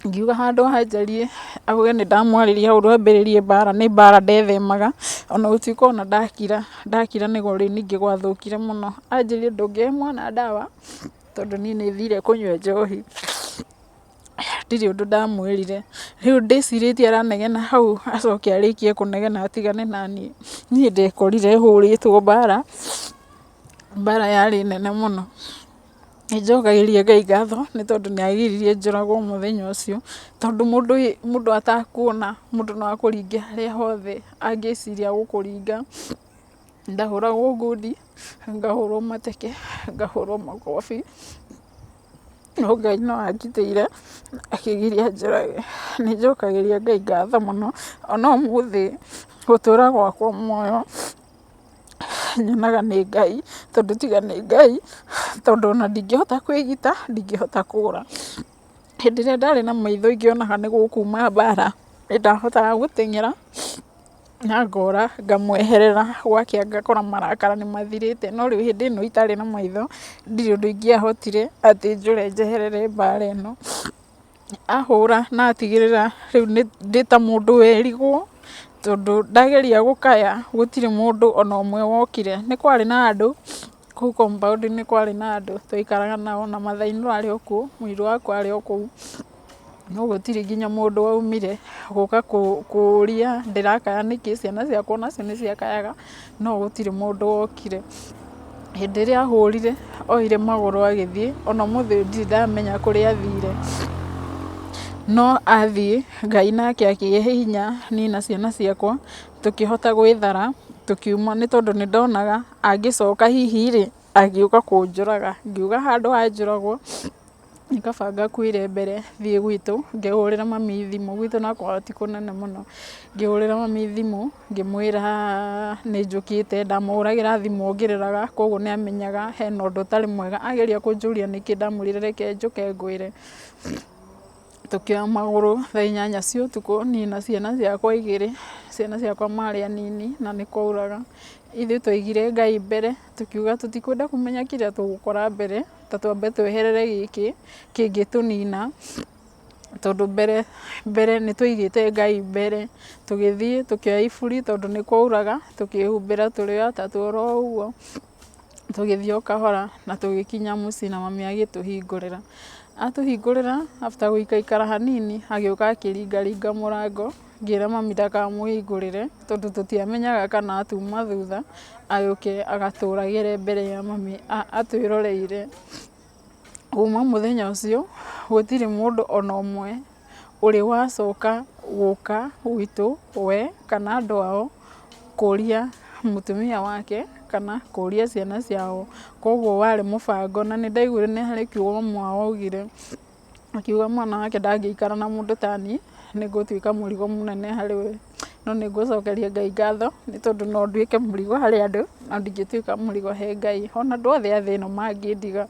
Ngiuga handũ anjarie auge nĩndamwarĩria hau rwambĩrĩrie mbara, nĩ mbara ndethemaga, ona gũtuĩka ona ndakira nĩguo rĩu ningĩ gwathũkire mũno. Anjĩrire ndũngĩhe mwana ndawa, tondũ niĩ nĩthire kũnyua njohi. Ndirĩ ũndũ ndamwĩrire. Rĩu ndĩcirĩtie aranegena hau, acoke arĩkie kũnegena atigane naniĩ. Niĩ ndekorire hũrĩtwo mbara, mbara yarĩ nene mũno. Nĩnjokagĩria Ngai ngatho nĩ tondũ nĩagiririe njũragwo mũthenya ũcio, tondũ mũndũ atakuona, mũndũ no akũringe harĩa hothe angĩciria gũkũringa. Ndahũragwo ngundi, ngahũrwo mateke, ngahũrwo makobi, no Ngai no angitĩire akĩgiria njũrage. Nĩnjokagĩria Ngai ngatho mũno, ona ũmũthĩ gũtũra gwakwa muoyo nyonaga nĩ Ngai, tondũ tiga nĩ Ngai, tondũ ona ndingĩhota kwĩgita, ndingĩhota kũra. Hĩndĩ ĩrĩa ndarĩ na maitho ingĩonaga nĩgũkuma mbara, nĩndahotaga gũteng'era na ngora, ngamweherera gwake ngakora marakara nĩmathirĩte. No rĩu hĩndĩ ĩno itarĩ na maitho, ndirĩ ũndũ ingĩahotire atĩ njũre njeherere mbara ĩno. Ahũra na atigĩrĩra rĩu ndĩ ta mũndũ werigwo, tondũ ndageria gũkaya gũtirĩ mũndũ ona ũmwe wokire. Nĩ kwarĩ na andũ kũu compound, nĩ kwarĩ na andũ twaikaraga nao, na mathainũ arĩ o kuo, mũiru wakwa arĩ o kũu, no gũtirĩ nginya mũndũ waumire gũka kũũria ndĩrakaya nĩkĩ, ciana ciakwa onacio nĩciakayaga, no gũtirĩ mũndũ wokire. Hĩndĩ ĩrĩa ahũrire, oire magũrũ agĩthiĩ, ona ũmũthĩ ndirĩ ndamenya kũrĩa athire. No athiĩ, Ngai nake akĩhe hinya niĩ na ciana ciakwa, tũkĩhota gwĩthara, tũkiuma nĩ tondũ nĩndonaga angĩcoka hihi-rĩ, agĩũka kũnjũraga. Ngiuga handũ ha njũragwo, nĩ kaba ngakuĩre mbere thiĩ gwitũ, ngĩhũrĩra mami thimũ, gwitũ nakwao ti kũnene mũno. Ngĩhũrĩra mami thimũ, ngĩmwĩra nĩnjũkĩte, ndamũhũragĩra thimũ ongereraga, koguo nĩamenyaga hena ũndũ ũtarĩ mwega. Ageria kũnjũria nĩkĩ, ndamwĩrire reke njũke ngwĩre. Tũkĩoya magũrũ thaa 8 cia ũtukũ, niĩ na ciana ciakwa 2, ciana ciakwa marĩ anini na nĩkwauraga. Ithuĩ twaigire Ngai mbere, tũkiuga tũtikwenda kũmenya kĩrĩa tũgũkora mbere, ta twambe tweherere gĩkĩ kĩngĩtũnina, tondũ mbere nĩtũigĩte Ngai mbere. Tũgĩthiĩ tũkĩoya iburi tondũ nĩkwauraga, tũkĩhumbĩra tũrĩ atatũ oro ũguo, tũgĩthiĩ o kahora na tũgĩkinya mũciĩ na mami agĩtũhingũrĩra. Atũhingũrĩra, after gũikaikara hanini, agĩũka akĩringaringa mũrango, ngĩra mami ndakamũhingũrĩre, tondũ tũtiamenyaga kana atuma thutha, agĩũke agatũragĩre mbere ya mami atwĩroreire. Kuma mũthenya ũcio, gũtirĩ mũndũ ona ũmwe ũrĩ wacoka gũka gwitũ, we kana andũ ao, kũria mũtumia wake kana kũria ciana ciao. Koguo warĩ mũbango, na nĩndaiguire nĩ harĩ kiugo mama wao augire, akiuga mwana wake ndangĩikara na mũndũ ta niĩ, nĩngũtuĩka mũrigo mũnene harĩ we. No nĩngũcokeria Ngai ngatho, nĩ tondũ no nduĩke mũrigo harĩ andũ, na ndingĩtuĩka mũrigo he Ngai. Ona andũ othe a thĩ ĩno mangĩndiga,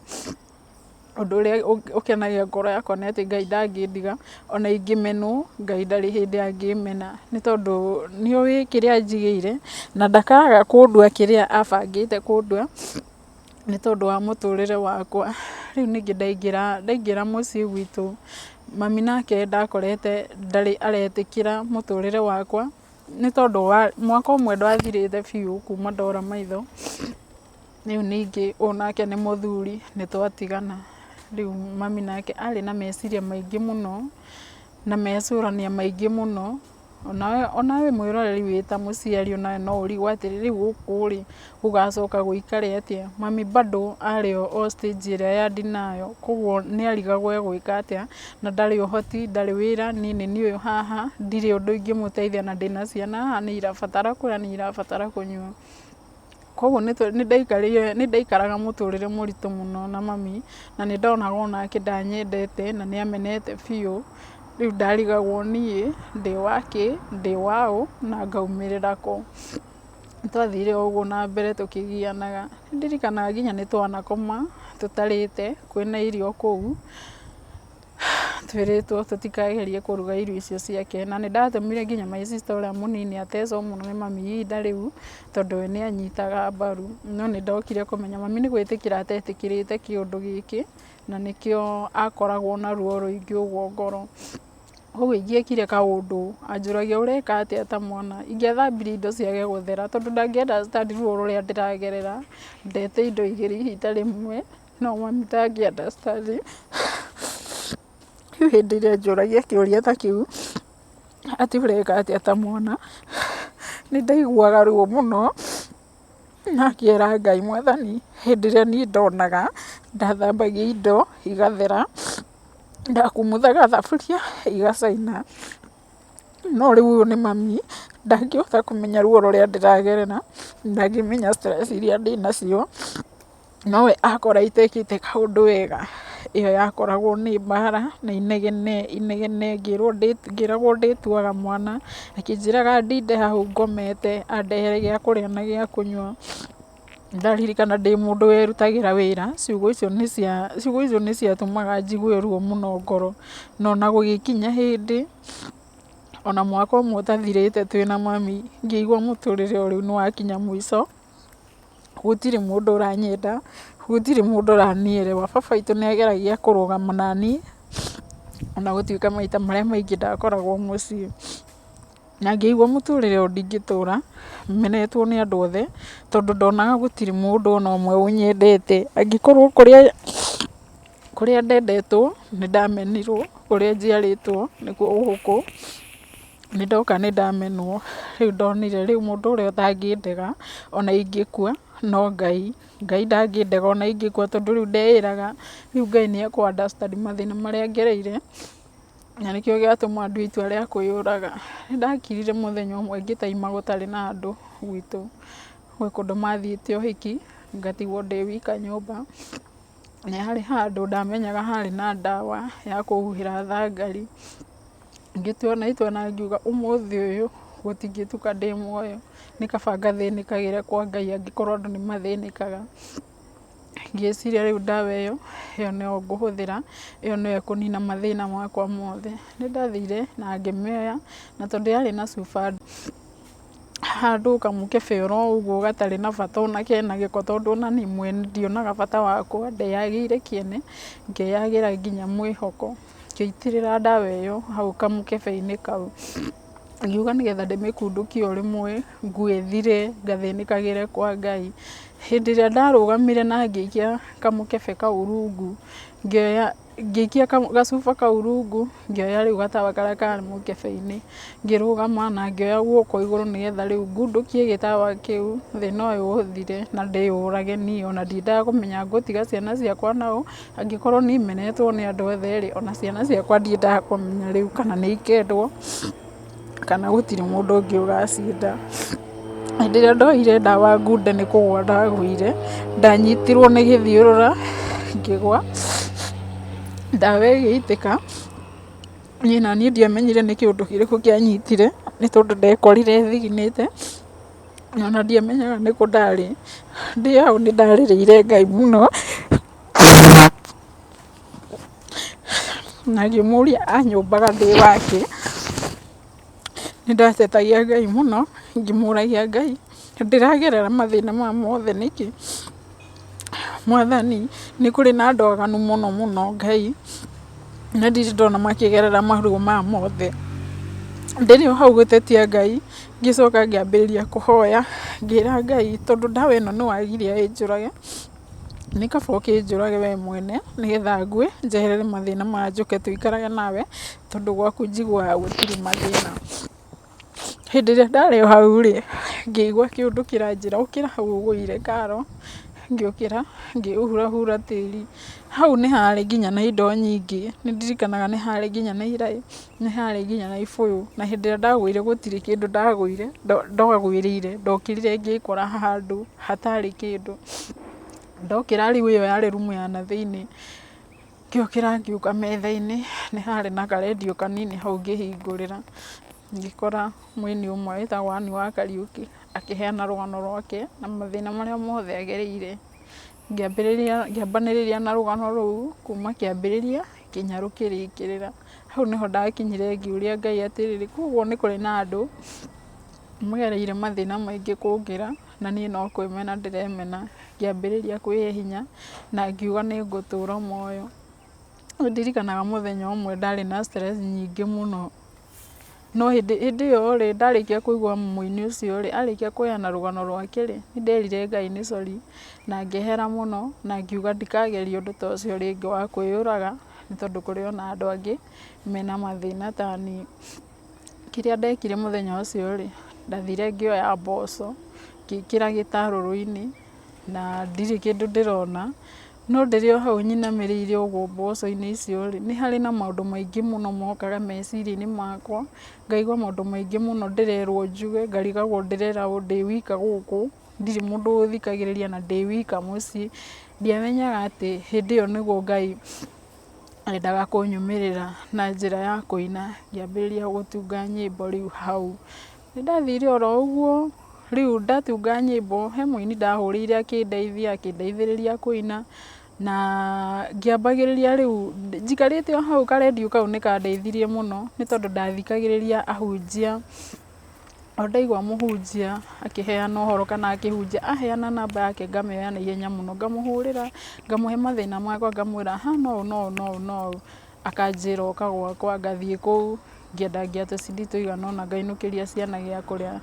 ũndũ ũrĩa ũkenagia ngoro yakwa nĩ atĩ Ngai ndangĩndiga. Ona ingĩmenwo, Ngai ndarĩ hĩndĩ angĩmena, nĩ tondũ nĩoĩ kĩrĩa njigĩire, na ndakaga kũndua kĩrĩa abangĩte kũndua, nĩ tondũ wa mũtũrĩre wakwa. Rĩu ningĩ ndaingĩra mũciĩ gwitũ, mami nake ndakorete ndarĩ aretĩkĩra mũtũrĩre wakwa, nĩ tondũ wa mwaka ũmwe ndwathirĩte biũ kuma ndora maitho, rĩu ningĩ onake nĩ mũthuri nĩ twatigana. Rĩu mami nake arĩ na meciria maingĩ mũno na mecũrania maingĩ mũno. Onawe mwĩroreri wĩ ta mũciari onawe no ũrigwo atĩrĩ rĩu gũkũ rĩ gũgacoka gũikare atĩa. Mami bado arĩ o stage ĩrĩa ya denial, koguo nĩ arigagwo egwĩka atĩa na ndarĩ ũhoti, ndarĩ wĩra, niĩ nĩ niĩ ũyũ haha, ndirĩ ũndũ ingĩmũteithia na ndĩna ciana haha nĩ irabatara kũrĩa, nĩ irabatara kũnyua. Koguo nĩ ndaikaraga mũtũrĩre mũritũ mũno na mami, na nĩ ndonaga onake ndanyendete na nĩ amenete biũ. Rĩu ndarigagwo niĩ ndĩ wakĩ, ndĩ waũ na ngaumĩrĩra kũ. Twathire ũguo na mbere tũkĩgianaga. Nĩ ndirikanaga nginya nĩ twanakoma tũtarĩte, kwĩna irio kũu, twĩrĩtwo tũtikagerie kũruga irio icio ciake. Na nĩ ndatũmire nginya my sister ũrĩa mũnini atecwo mũno nĩ mami ihinda rĩu, tondũ we nĩ anyitaga mbaru. No nĩ ndokire kũmenya mami nĩ gwĩtĩkĩra atetĩkĩrĩte kĩũndũ gĩkĩ, na nĩkĩo akoragwo na ruo rũingĩ ũguo ngoro. Koguo ingĩekire kaũndũ anjũragia ũreka atĩa ta mwana, ingĩathambirie indo ciage gũthera, tondũ ndangĩ-understand ruo rũrĩa ndĩragerera, ndete indo igĩrĩ ihinda rĩmwe, no mami ndangĩ-understand. Rĩu hĩndĩ ĩrĩa anjũragia kĩũria ta kĩu, atĩ ũreka atĩa ta mwana, nĩ ndaiguaga ruo mũno na ngera Ngai Mwathani, hĩndĩ ĩrĩa niĩ ndonaga ndathambagia indo igathera, ndakumuthaga thaburia igacaina. No rĩu ũyũ nĩ mami ndangĩhota kũmenya ruo rũrĩa ndĩragerera, ndangĩmenya stress iria ndĩnacio, nowe akora itekĩte kaũndũ wega, ĩyo yakoragwo nĩ mbara na inegene, ngĩragwo ndĩtuaga mwana, akĩnjĩraga ndinde hau ngomete andehere gĩa kũrĩa na gĩa kũnyua. Ndaririkana ndĩ mũndũ werutagĩra wĩra, ciugo icio nĩ ciatũmaga njigue ruo mũno ngoro. No ona gũgĩkinya hĩndĩ, ona mwaka ũmwe ũtathirĩte twĩna mami, ngĩigua mũtũrĩre ũyũ nĩ wakinya mũico, gũtirĩ mũndũ ũranyenda, gũtirĩ mũndũ ũranielewa. Baba witũ nĩ ageragia kũrũgama naniĩ, ona gũtuĩka maita marĩa maingĩ ndakoragwo mũciĩ. Na ngĩigua mũtũrĩre ũyũ ndingĩtũra menetwo nĩ andũ othe, tondũ ndonaga gũtirĩ mũndũ ona ũmwe ũnyendete. Angĩkorwo kũrĩa ndendetwo nĩ ndamenirwo, kũrĩa njiarĩtwo nĩkuo gũkũ, nĩ ndoka nĩ ndamenwo. Rĩu ndonire rĩu mũndũ ũrĩa ũtangĩndega ona ingĩkua no Ngai. Ngai ndangĩndega ona ingĩkua, tondũ rĩu ndeĩraga rĩu Ngai nĩ ekũ-understand mathĩna marĩa ngereire, na nĩkĩo gĩatũma ndue itua rĩa kwĩyũraga. Nĩ ndakirire mũthenya ũmwe ngĩtaima gũtarĩ na andũ gwitũ, gwĩ kũndũ mathiĩte ũhiki, ngatigwo ndĩ wika nyũmba, na harĩ handũ ndamenyaga harĩ na ndawa ya kũhuhĩra thangari. Ngĩtua na itua na ngiuga ũmũthĩ ũyũ gũtingĩtuka ndĩ muoyo, nĩ kaba ngathĩnĩkagĩre kwa Ngai angĩkorwo andũ nĩ mathĩnĩkaga. Ngĩciria rĩu ndawa ĩyo nĩyo ngũhũthĩra, ĩyo nĩyo ĩkũnina mathĩna makwa mothe. Nĩ ndathire na ngĩmĩoya, na tondũ yarĩ na cuba handũ kamũkebe oro ũguo gatarĩ na bata ona kena gĩko, tondũ ona niĩ mwene ndionaga bata wako, ndeyagĩire kĩene, ngeyagĩra nginya mwĩhoko. Ngĩitĩrĩra ndawa ĩyo hau kamũkebe-inĩ kau, ngiuga nĩgetha ndĩmĩkundũkie o rĩmwe ngue ĩthire, ngathĩnĩkagĩre kwa Ngai. Hĩndĩ ĩrĩa ndarũgamire na ngĩikia kamũkebe kau rungu, ngĩikia gacuba kau rungu, ngĩoya rĩu gatawa karĩa karĩ mũkebe-inĩ, ngĩrũgama na ngĩoya guoko igũrũ nĩgetha rĩu ngundũkie gĩtawa kĩu, thĩna ũyũ ũthire na ndĩyũrage niĩ. Ona ndiendaga kũmenya ngũtiga ciana ciakwa naũ, angĩkorwo niĩ menetwo nĩ andũ othe rĩ, ona ciana ciakwa ndiendaga kũmenya rĩu kana nĩ ikendwo kana gũtirĩ mũndũ ũngĩ ũgacienda. Hĩndĩ ĩrĩa ndoire ndawa ngunde nĩ kũgwa ndagũire, ndanyitirwo nĩ gĩthiũrũra ngĩgwa, ndawa ĩgĩitĩka, niĩ na niĩ ndiamenyire nĩ kĩũndũ kĩrĩkũ kĩanyitire, nĩ tondũ ndekorire thiginĩte, ona ndiamenyaga nĩkũ ndarĩ. Ndĩ hau nĩ ndarĩrĩire Ngai mũno, na ngĩmũria anyũmbaga ndĩ wake. Nĩ ndatetagia Ngai mũno, ngĩmũragia Ngai, ndĩragerera mathĩna maya mothe nĩkĩ? Mwathani, nĩ kũrĩ na andũ aganu mũno mũno Ngai, na ndirĩ ndona makĩgerera maruo maya mothe. Ndĩrĩ o hau gũtetia Ngai, Ngĩcoka ngĩambĩrĩria kũhoya, ngĩra Ngai tondũ ndawa ĩno nĩ wagiria ĩnjũrage, nĩ kaba ũkĩnjũrage we mwene nĩgetha ngue njeherere mathĩna maya njũke tũikarage nawe tondũ gwaku njiguaga gũtirĩ mathĩna. Hĩndĩ ĩrĩa ndarĩ o hau rĩ, ngĩigua kĩũndũ kĩranjĩra ũkĩra hau ũgũire Karo, ngĩũkĩra ngĩhurahura tĩri. Hau nĩ harĩ nginya na indo nyingĩ, nĩ ndirikanaga nĩ harĩ nginya na iraĩ, nĩ harĩ nginya na ibũyũ, na hĩndĩ ĩrĩa ndagũire gũtirĩ kĩndũ ndagũire, ndagũĩrĩire, ndokĩrire ngĩkora handũ hatarĩ kĩndũ. Ndokĩra rĩu ĩyo yarĩ rumu ya na thĩinĩ, ngĩũkĩra ngiũka metha-inĩ, nĩ harĩ na karendio kanini hau ngĩhingũrĩra, ngĩkora mũini ũmwe wĩtagwo Ann wa Kariũki akĩheana rũgano rwake na mathĩna marĩa mothe agereire. Ngĩambanĩrĩria na rũgano rũu kuma kĩambĩrĩria nginya rũkĩrĩkĩrĩra. Hau nĩho ndakinyire ngĩũria Ngai atĩrĩrĩ, koguo nĩ kũrĩ na andũ magereire mathĩna maingĩ kũngĩra na niĩ no kwĩmena ndĩremena. Ngĩambĩrĩria kwĩhe hinya na ngiuga nĩ ngũtũra muoyo. Nĩ ndirikanaga mũthenya ũmwe ndarĩ na stress nyingĩ mũno, no hĩndĩ ĩyo rĩ, ndarĩkia kũigua mũini ũcio rĩ, arĩkia kũheana rũgano rwake rĩ, nĩ nderire Ngai nĩ sorry na ngĩehera mũno na ngiuga ndikageria ũndũ ta ũcio rĩngĩ wa kwĩyũraga, nĩ tondũ kũrĩ ona andũ angĩ mena mathĩna ta niĩ. Kĩrĩa ndekire mũthenya ũcio rĩ, ndathire ngĩoya mboco ngĩkĩra gĩtarũrũ-inĩ na ndirĩ kĩndũ ndĩrona, no ndĩrĩ o hau nyinamĩrĩire ũguo mboco-inĩ icio rĩ, nĩ harĩ na maũndũ maingĩ mũno mokaga meciria-inĩ makwa, ngaigua maũndũ maingĩ mũno ndĩrerwo njuge, ngarigagwo ndĩrerwo ndĩ wika gũkũ, ndirĩ mũndũ ũthikagĩrĩria na ndĩ wika mũciĩ. Ndiamenyaga atĩ hĩndĩ ĩyo nĩguo Ngai endaga kũnyumĩrĩra na njĩra ya kũina, ngĩambĩrĩria gũtunga nyĩmbo rĩu hau. Nĩ ndathire oro ũguo, rĩu ndatunga nyĩmbo, he mũini ndahũrĩire akĩndeithia, akĩndeithĩrĩria kũina, na ngĩambagĩrĩria rĩu njikarĩte o hau, karendio kau nĩ kandeithirie mũno nĩ tondũ ndathikagĩrĩria ahunjia. O ndaigua mũhunjia akĩheana ũhoro kana akĩhunjia, aheana namba yake ngamĩoya na ihenya mũno, ngamũhũrĩra, ngamũhe mathĩna makwa, ngamwĩra ha no ũũ, akanjĩra ũka gwakwa, ngathiĩ kũu ngĩendagia tũcidi tũigana ũna ngainũkĩria ciana gĩa kũrĩa.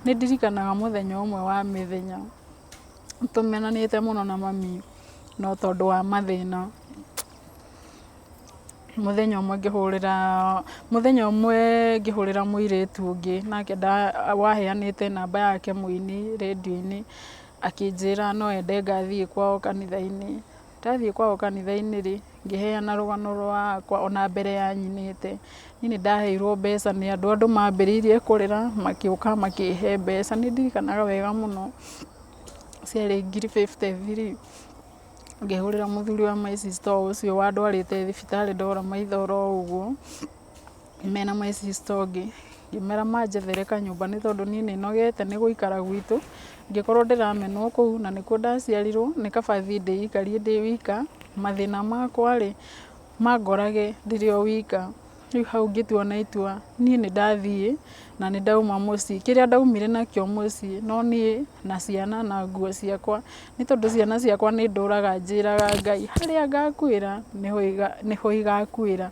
Nĩ ndirikanaga mũthenya ũmwe wa mĩthenya tũmenanĩte mũno na mami, no tondũ wa mathĩna. Mũthenya ũmwe ngĩhũrĩra mũirĩtu ũngĩ, nake waheanĩte namba yake mũini redio-inĩ, akĩnjĩra no ende ngathiĩ kwao kanitha-inĩ. Ndathiĩ kwao kanitha-inĩ rĩ, ngĩheana rũgano rwakwa ona mbere ya nyinĩte. Niĩ nĩ ndaheirwo mbeca nĩ andũ mambĩrĩirie kũrĩra magĩũka makĩhe mbeca. Nĩ ndirikanaga wega mũno ciarĩ ngiri 53. Ngĩhũrĩra mũthuri wa my sister ũcio wandwarĩte thibitarĩ ndora maitho oro ũguo, mena my sister ũngĩ, ngĩmera manjethere kanyũmba nĩ tondũ niĩ nĩ nogete nĩ gũikara gwitũ, ngĩkorwo ndĩramenwo kũu na nĩkuo ndaciarirwo, nĩ kaba thiĩ ndĩikarie ndĩ wika, mathĩna makwa rĩ mangorage ndĩrĩ o wika. Rĩu hau ngĩtua na itua niĩ nĩ ndathiĩ na nĩ ndauma mũciĩ, kĩrĩa ndaumire nakĩo mũciĩ no niĩ na ciana na nguo ciakwa, nĩ tondũ ciana ciakwa nĩ ndũraga njĩraga Ngai harĩa ngakuĩra nĩho igakuĩra.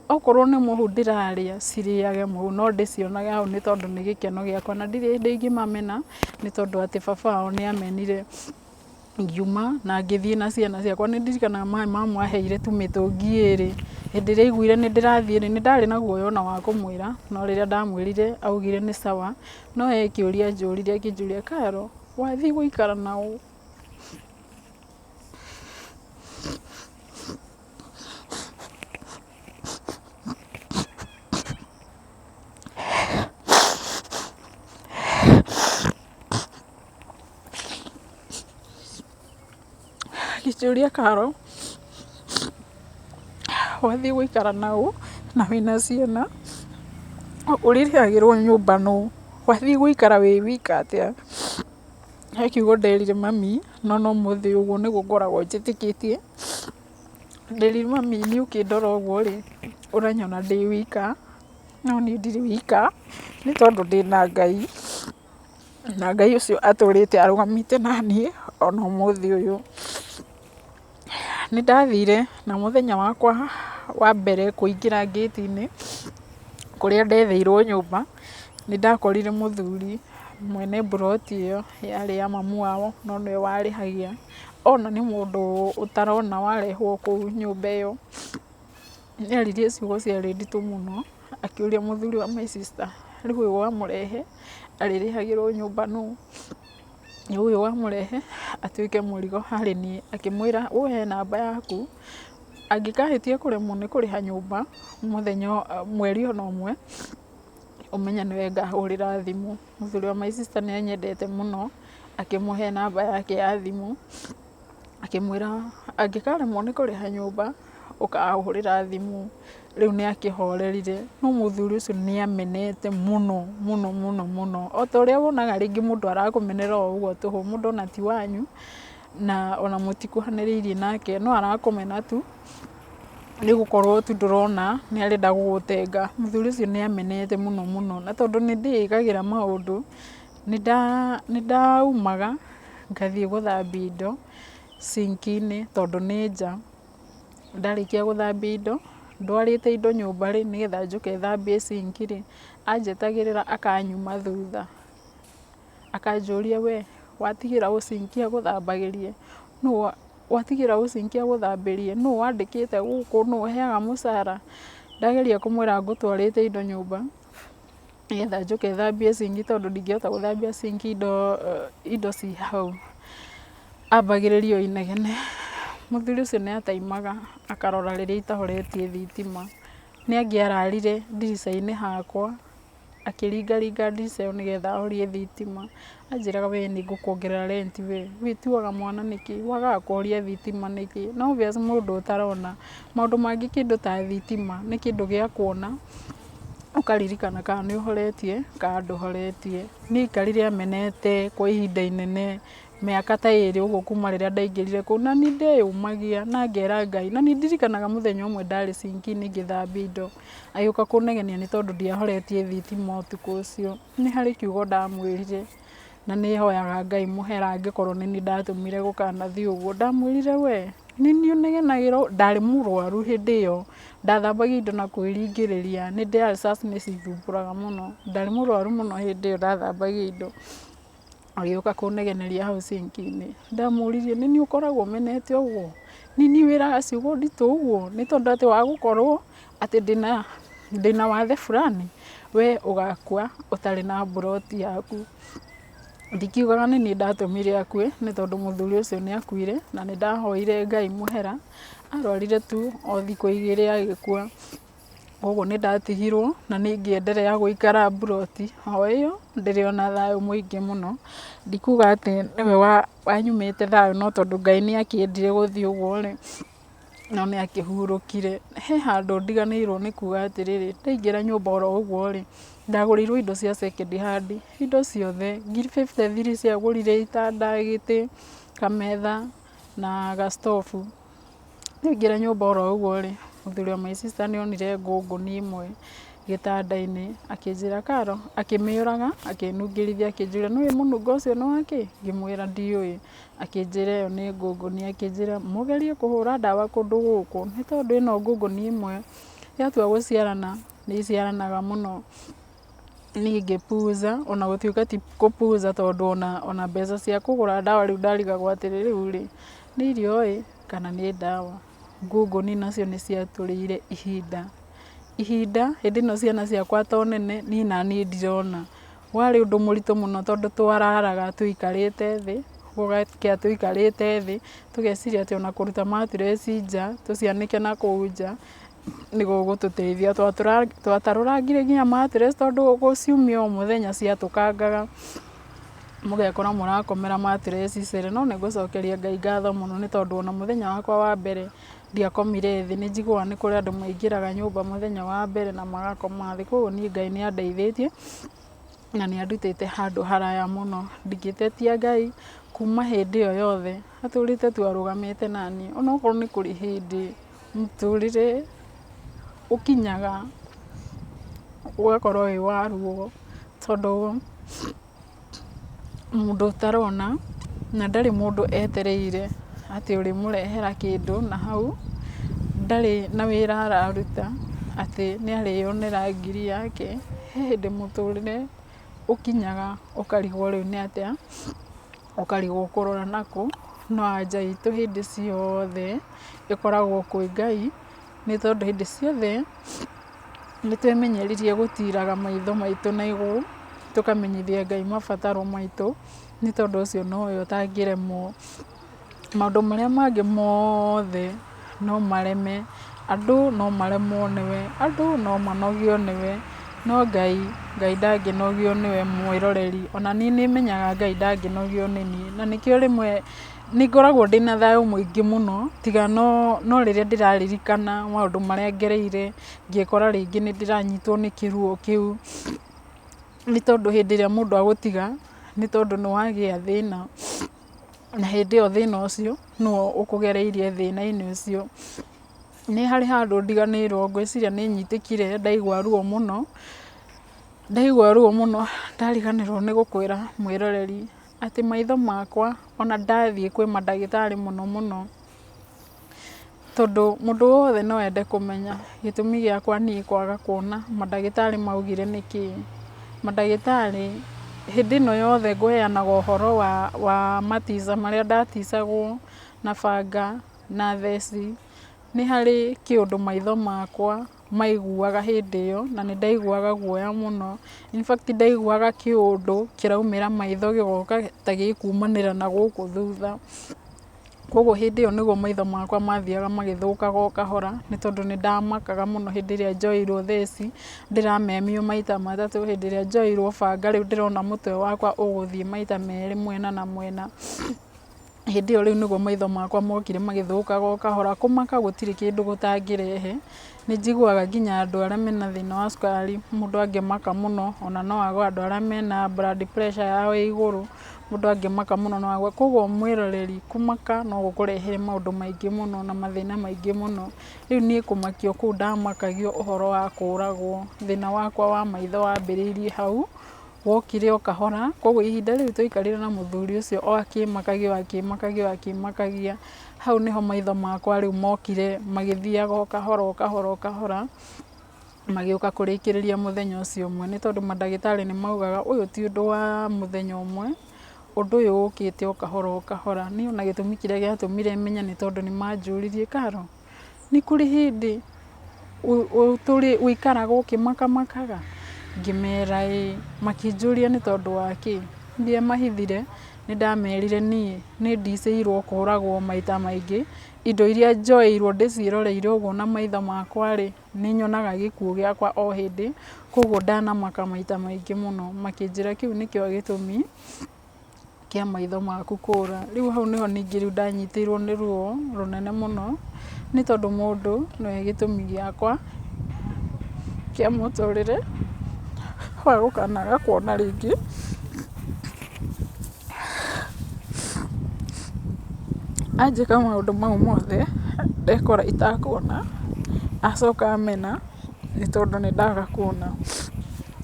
Okorwo nĩ mũhu ndĩrarĩa cirĩage mũhu, no ndĩcionage hau nĩ tondũ nĩ gĩkeno gĩakwa, na ndirĩ hĩndĩ ingĩmamena nĩ tondũ atĩ baba wao nĩ amenire ngiuma na ngĩthiĩ na ciana ciakwa. Nĩ ndirikanaga mamwaheire tu mĩtũngi 2, hĩndĩ ĩrĩa aiguire nĩ ndĩrathiĩ rĩ, nĩ ndarĩ na guoya ona wa kũmwĩra, no rĩrĩa ndamwĩrire augire nĩ sawa, no he kĩũria anjũrire akĩnjũria, Karo wathiĩ gũikara naũ? Akĩnjũria, Karo wathiĩ gũikara naũ na wĩna ciana, ũrĩrĩhagĩrwo nyũmba nũ? Wathiĩ gũikara wĩ wika atĩa? He kiugo nderire mami, no ũmũthĩ ũguo nĩguo ngoragwo njĩtĩkĩtie. Nderire mami niĩ ũkĩndora ũguo rĩ, ũranyona ndĩ wika, no niĩ ndirĩ wika nĩ tondũ ndĩna Ngai, na Ngai ũcio atũrĩte arũgamĩte naniĩ ona ũmũthĩ ũyũ. Nĩ ndathire na mũthenya wakwa wa mbere kũingĩra ngĩti-inĩ kũrĩa ndetheirwo nyũmba, nĩ ndakorire mũthuri mwene mburoti ĩyo yarĩ ya mamu wao, no nĩwe warĩhagia. Ona nĩ mũndũ ũtarona warehwo kũu nyũmba ĩyo, nĩ aririe ciugo ciarĩ nditũ mũno, akĩũria mũthuri wa my sister, rĩu ũyũ wamũrehe arĩrĩhagĩrwo nyũmba nũ? Ũyũ wamũrehe atuĩke mũrigo harĩ niĩ. Akĩmwĩra ũhe namba yaku, angĩkahĩtia kũremwo nĩ kũrĩha nyũmba mũthenya mweri ona ũmwe, ũmenye nĩwe ngahũrĩra thimũ. Mũthuri wa my sister nĩ anyendete mũno, akĩmũhe namba yake ya thimũ, akĩmwĩra angĩkaremwo nĩ kũrĩha nyũmba ũkahũrĩra thimũ. Rĩu nĩ akĩhorerire, no mũthuri ũcio nĩ amenete mũno mũno mũno mũno, o ta ũrĩa wonaga rĩngĩ mũndũ arakũmenera o ũguo tũhũ, mũndũ ona ti wanyu na ona mũtikuhanĩrĩirie nake, no arakũmena tu nĩ gũkorwo tu ndũrona nĩ arenda gũgũtenga. Mũthuri ũcio nĩ amenete mũno mũno, na tondũ nĩ ndĩĩkagĩra maũndũ, nĩ ndaumaga ngathiĩ gũthambia indo sink-inĩ tondũ nĩ nja. Ndarĩkia gũthambia indo, ndwarĩte indo nyũmba-rĩ, nĩgetha njũke thambie sink-rĩ, anjetagĩrĩra akanyuma thutha, akanjũria we watigĩra ũ sink agũthambagĩrie? Nũũ watigĩra ũ sink agũthambĩrie? Nũũ wandĩkĩte gũkũ? Nũũ ũheaga mũcara? Ndageria kũmwĩra ngũtwarĩte indo nyũmba nĩgetha njũke thambie sink tondũ ndingĩhota gũthambia sink indo ci hau. Ambagĩrĩria o inegene. Mũthuri ũcio nĩ ataimaga akarora rĩrĩa itahoretie thitima. Nĩ angĩararire ndirica-inĩ hakwa, akĩringaringa ndirica ĩyo nĩgetha ahorie thitima. Anjĩraga we nĩ ngũkuongerera rent we, wĩtuaga mwana nĩkĩ, wagaga kũhoria thitima nĩkĩ? Na obvious mũndũ ũtarona maũndũ mangĩ, kĩndũ ta thitima nĩ kĩndũ gĩa kuona ũkaririkana kana nĩ ũhoretie kana ndũhoretie. Niĩ aikarire amenete kwa ihinda inene, mĩaka ta ĩrĩ ũguo kuma rĩrĩa ndaingĩrire kũu, na nĩ ndeyũmagia na ngera Ngai. Na nĩ ndirikanaga mũthenya ũmwe ndarĩ sink-inĩ ngĩthambia indo, agĩũka kũnegenia nĩ tondũ ndiahoretie thitima ũtukũ ũcio. Nĩ harĩ kiugo ndamwĩrire na nĩ hoyaga Ngai mũhera angĩkorwo nĩ niĩ ndatũmire gũkanathiĩ ũguo. Ndamwĩrire we nĩ niĩ ũnegenagĩra, ndarĩ mũrwaru hĩndĩ ĩyo, ndathambagia indo na kwĩringĩrĩria, nĩ ndĩ ulcers nĩ cithumbũraga mũno, ndarĩ mũrwaru mũno hĩndĩ ĩyo ndathambagia indo. Agĩũka kũnegeneria hau sink-inĩ. Ndamũririe nĩ niĩ ũkoragwo ũmenete ũguo? Nĩ niĩ wĩraga ciugo nditũ ũguo? Nĩ tondũ atĩ wa gũkorwo atĩ ndĩna wathe fulani, we ũgakua ũtarĩ na mburoti yaku. Ndikiugaga nĩ niĩ ndatũmire akue, nĩ tondũ mũthuri ũcio nĩ akuire na nĩ ndahoire Ngai mũhera. Arwarire tu o thikũ igĩrĩ agĩkua. Koguo nĩ ndatigirwo na nĩ ngĩenderea gũikara mburoti o ĩyo, ndĩrĩ ona thayũ mũingĩ mũno. Ndikuga atĩ nĩwe wanyumĩte thayũ, no tondũ Ngai nĩ akĩendire gũthiĩ ũguo-rĩ, no nĩ akĩhurũkire. He handũ ndiganĩirwo nĩ kuga atĩrĩrĩ, ndaingĩra nyũmba oro ũguo-rĩ, ndagũrĩirwo indo cia second hand, indo ciothe, ngiri 53 ciagũrire itanda, gĩtĩ, kametha na gastobu. Ndaingĩra nyũmba oro ũguo-rĩ, mũthuri wa my sister nĩ onire ngũngũni ĩmwe gĩtanda-inĩ, akĩnjĩra Karo, akĩmĩũraga, akĩnungĩrithia, akĩnjũria nĩũĩ mũnungo ũcio nĩ wakĩ? Ngĩmwĩra ndiũĩ. Akĩnjĩra ĩyo nĩ ngũngũni, akĩnjĩra mũgerie kũhũra ndawa kũndũ gũkũ, nĩ tondũ ĩno ngũngũni ĩmwe yatua gũciarana nĩ iciaranaga mũno. Niĩ ngĩpuuza, ona gũtuĩka ti kũpuuza tondũ ona mbeca cia kũgũra ndawa rĩu ndarigagwo atĩrĩ rĩu-rĩ, nĩ irio kana nĩ ndawa. Ngũngũni nacio nĩ ciatũrĩire ihinda. Hĩndĩ ĩno ciana ciakwa to nene, niĩ naniĩ ndirona. Warĩ ũndũ mũritũ mũno tondũ twararaga tũikarĩte thĩ, gũgakĩa tũikarĩte thĩ, tũgeciria atĩ ona kũruta mattress nja, tũcianĩke na kũu nja nĩ gũgũtũteithia. Twatarũrangire nginya mattress tondũ gũciumia o mũthenya ciatũkangaga, mũgekora mũrakomera mattress cere. No nĩ ngũcokeria Ngai ngatho mũno nĩ tondũ ona mũthenya wakwa wa mbere ndiakomire thĩ. Nĩ njiguaga nĩ kũrĩ andũ maingĩraga nyũmba mũthenya wa mbere na magakoma thĩ. Koguo niĩ Ngai nĩ andeithĩtie na nĩ andutĩte handũ haraya mũno. Ndingĩtetia Ngai kuma hĩndĩ ĩyo yothe, atũrĩte tu arũgamĩte naniĩ. Onokorwo nĩ kũrĩ hĩndĩ mũtũrĩre ũkinyaga ũgakorwo wĩ wa ruo, tondũ mũndũ ũtarona na ndarĩ mũndũ etereire atĩ ũrĩmũrehera kĩndũ na hau ndarĩ na wĩra araruta atĩ nĩ arĩyonera ngiri yake he hĩndĩ mũtũrĩre ũkinyaga ũkarigwo rĩu nĩ atĩa, ũkarigwo kũrora nakũ, no anja itũ hĩndĩ ciothe ĩkoragwo kwĩ Ngai, nĩ tondũ hĩndĩ ciothe nĩ twĩmenyeririe gũtiraga maitho maitũ na igũrũ, tũkamenyithia Ngai mabataro maitũ, nĩ tondũ ũcio nowe ũtangĩremwo. Maũndũ marĩa mangĩ mothe no mareme, andũ no maremwo nĩwe, andũ no manogio nĩwe, no Ngai ndangĩnogio nĩwe mwĩroreri. Ona niĩ nĩ menyaga Ngai ndangĩnogio nĩ niĩ, na nĩkĩo rĩmwe nĩ ngoragwo ndĩna thayũ mũingĩ mũno, tiga no rĩrĩa ndĩraririkana maũndũ marĩa ngereire, ngĩkora rĩngĩ nĩ ndĩranyitwo nĩ kĩruo kĩu, nĩ tondũ hĩndĩ ĩrĩa mũndũ agũtiga nĩ tondũ nĩ wagĩa thĩna, na hĩndĩ ĩyo thĩna ũcio nĩwe ũkũgereirie thĩna-inĩ ũcio. Nĩ harĩ handũ ndiganĩirwo, ngwĩciria nĩ nyitĩkire, ndaigua ruo mũno, ndariganĩrwo nĩ gũkwĩra mwĩroreri atĩ maitho makwa ona ndathiĩ kwĩ mandagĩtarĩ mũno, tondũ mũndũ wothe no ende kũmenya gĩtũmi gĩakwa niĩ kwaga kuona, mandagĩtarĩ maugire nĩkĩĩ. Mandagĩtarĩ hĩndĩ ĩno yothe ngũheanaga ũhoro wa matica marĩa ndaticagwo na banga na theci, nĩ harĩ kĩũndũ maitho makwa maiguaga hĩndĩ ĩyo, na nĩ ndaiguaga guoya mũno. In fact ndaiguaga kĩũndũ kĩraumĩra maitho gĩgoka ta gĩkumanĩra na gũkũ thutha. Koguo hĩndĩ ĩyo nĩguo maitho makwa mathiaga magĩthũkaga o kahora, nĩ tondũ nĩ ndamakaga mũno hĩndĩ ĩrĩa njoeirwo theci, ndĩramemio maita matatũ, hĩndĩ ĩrĩa njoeirwo banga rĩu ndĩrona mũtwe wakwa ũgũthiĩ maita merĩ mwena na mwena. Hĩndĩ ĩyo rĩu nĩguo maitho makwa mokire magĩthũkaga o kahora. Kũmaka gũtirĩ kĩndũ gũtangĩrehe, nĩ njiguaga nginya andũ arĩa mena thĩna wa cukari, mũndũ angĩmaka mũno ona no agwe, andũ arĩa mena blood pressure yao ĩ igũrũ, mũndũ angĩmaka mũno no agwe. Koguo mwĩroreri, kũmaka no gũkũrehere maũndũ maingĩ mũno na mathĩna maingĩ mũno. Rĩu niĩ kũmakio kũu ndamakagio ũhoro wa kũragwo, thĩna wakwa wa maitho wambĩrĩirie hau, wokire o kahora. Koguo ihinda rĩu twaikarire na mũthuri ũcio o akĩmakagia, hau nĩho maitho makwa rĩu mokire magĩthiaga o kahora, magĩũka kũrĩkĩrĩria mũthenya ũcio ũmwe, nĩ tondũ mandagĩtarĩ nĩ maugaga ũyũ ti ũndũ wa mũthenya ũmwe, ũndũ ũyũ ũkĩte o kahora. Niĩ ona gĩtũmi kĩrĩa gĩatũmire menye nĩ tondũ nĩ manjũririe, Karo, nĩ kũrĩ hĩndĩ ũikaraga ũkĩmakamakaga? Ngĩmera ĩĩ. Makĩnjũria nĩ tondũ wa kĩ? Ndiamahithire, nĩ ndamerire niĩ nĩ ndicĩirwo kũragwo maita maingĩ, indo iria njoeirwo ndĩciĩroreire ũguo na maitho makwa rĩ, nĩ nyonaga gĩkuũ gĩakwa o hĩndĩ, koguo ndanamaka maita maingĩ mũno. Makĩnjĩra kĩu nĩkĩo gĩtũmi kĩa maitho maku kũra. Rĩu hau nĩho ningĩ rĩu ndanyitĩirwo nĩ ruo rũnene mũno, nĩ tondũ mũndũ nĩwe gĩtũmi gĩakwa kĩa mũtũrĩre wa gũkanaga kuona rĩngĩ. Anjĩka maũndũ mau mothe ndekora itakuona, acoka amena nĩ tondũ nĩ ndaga kuona.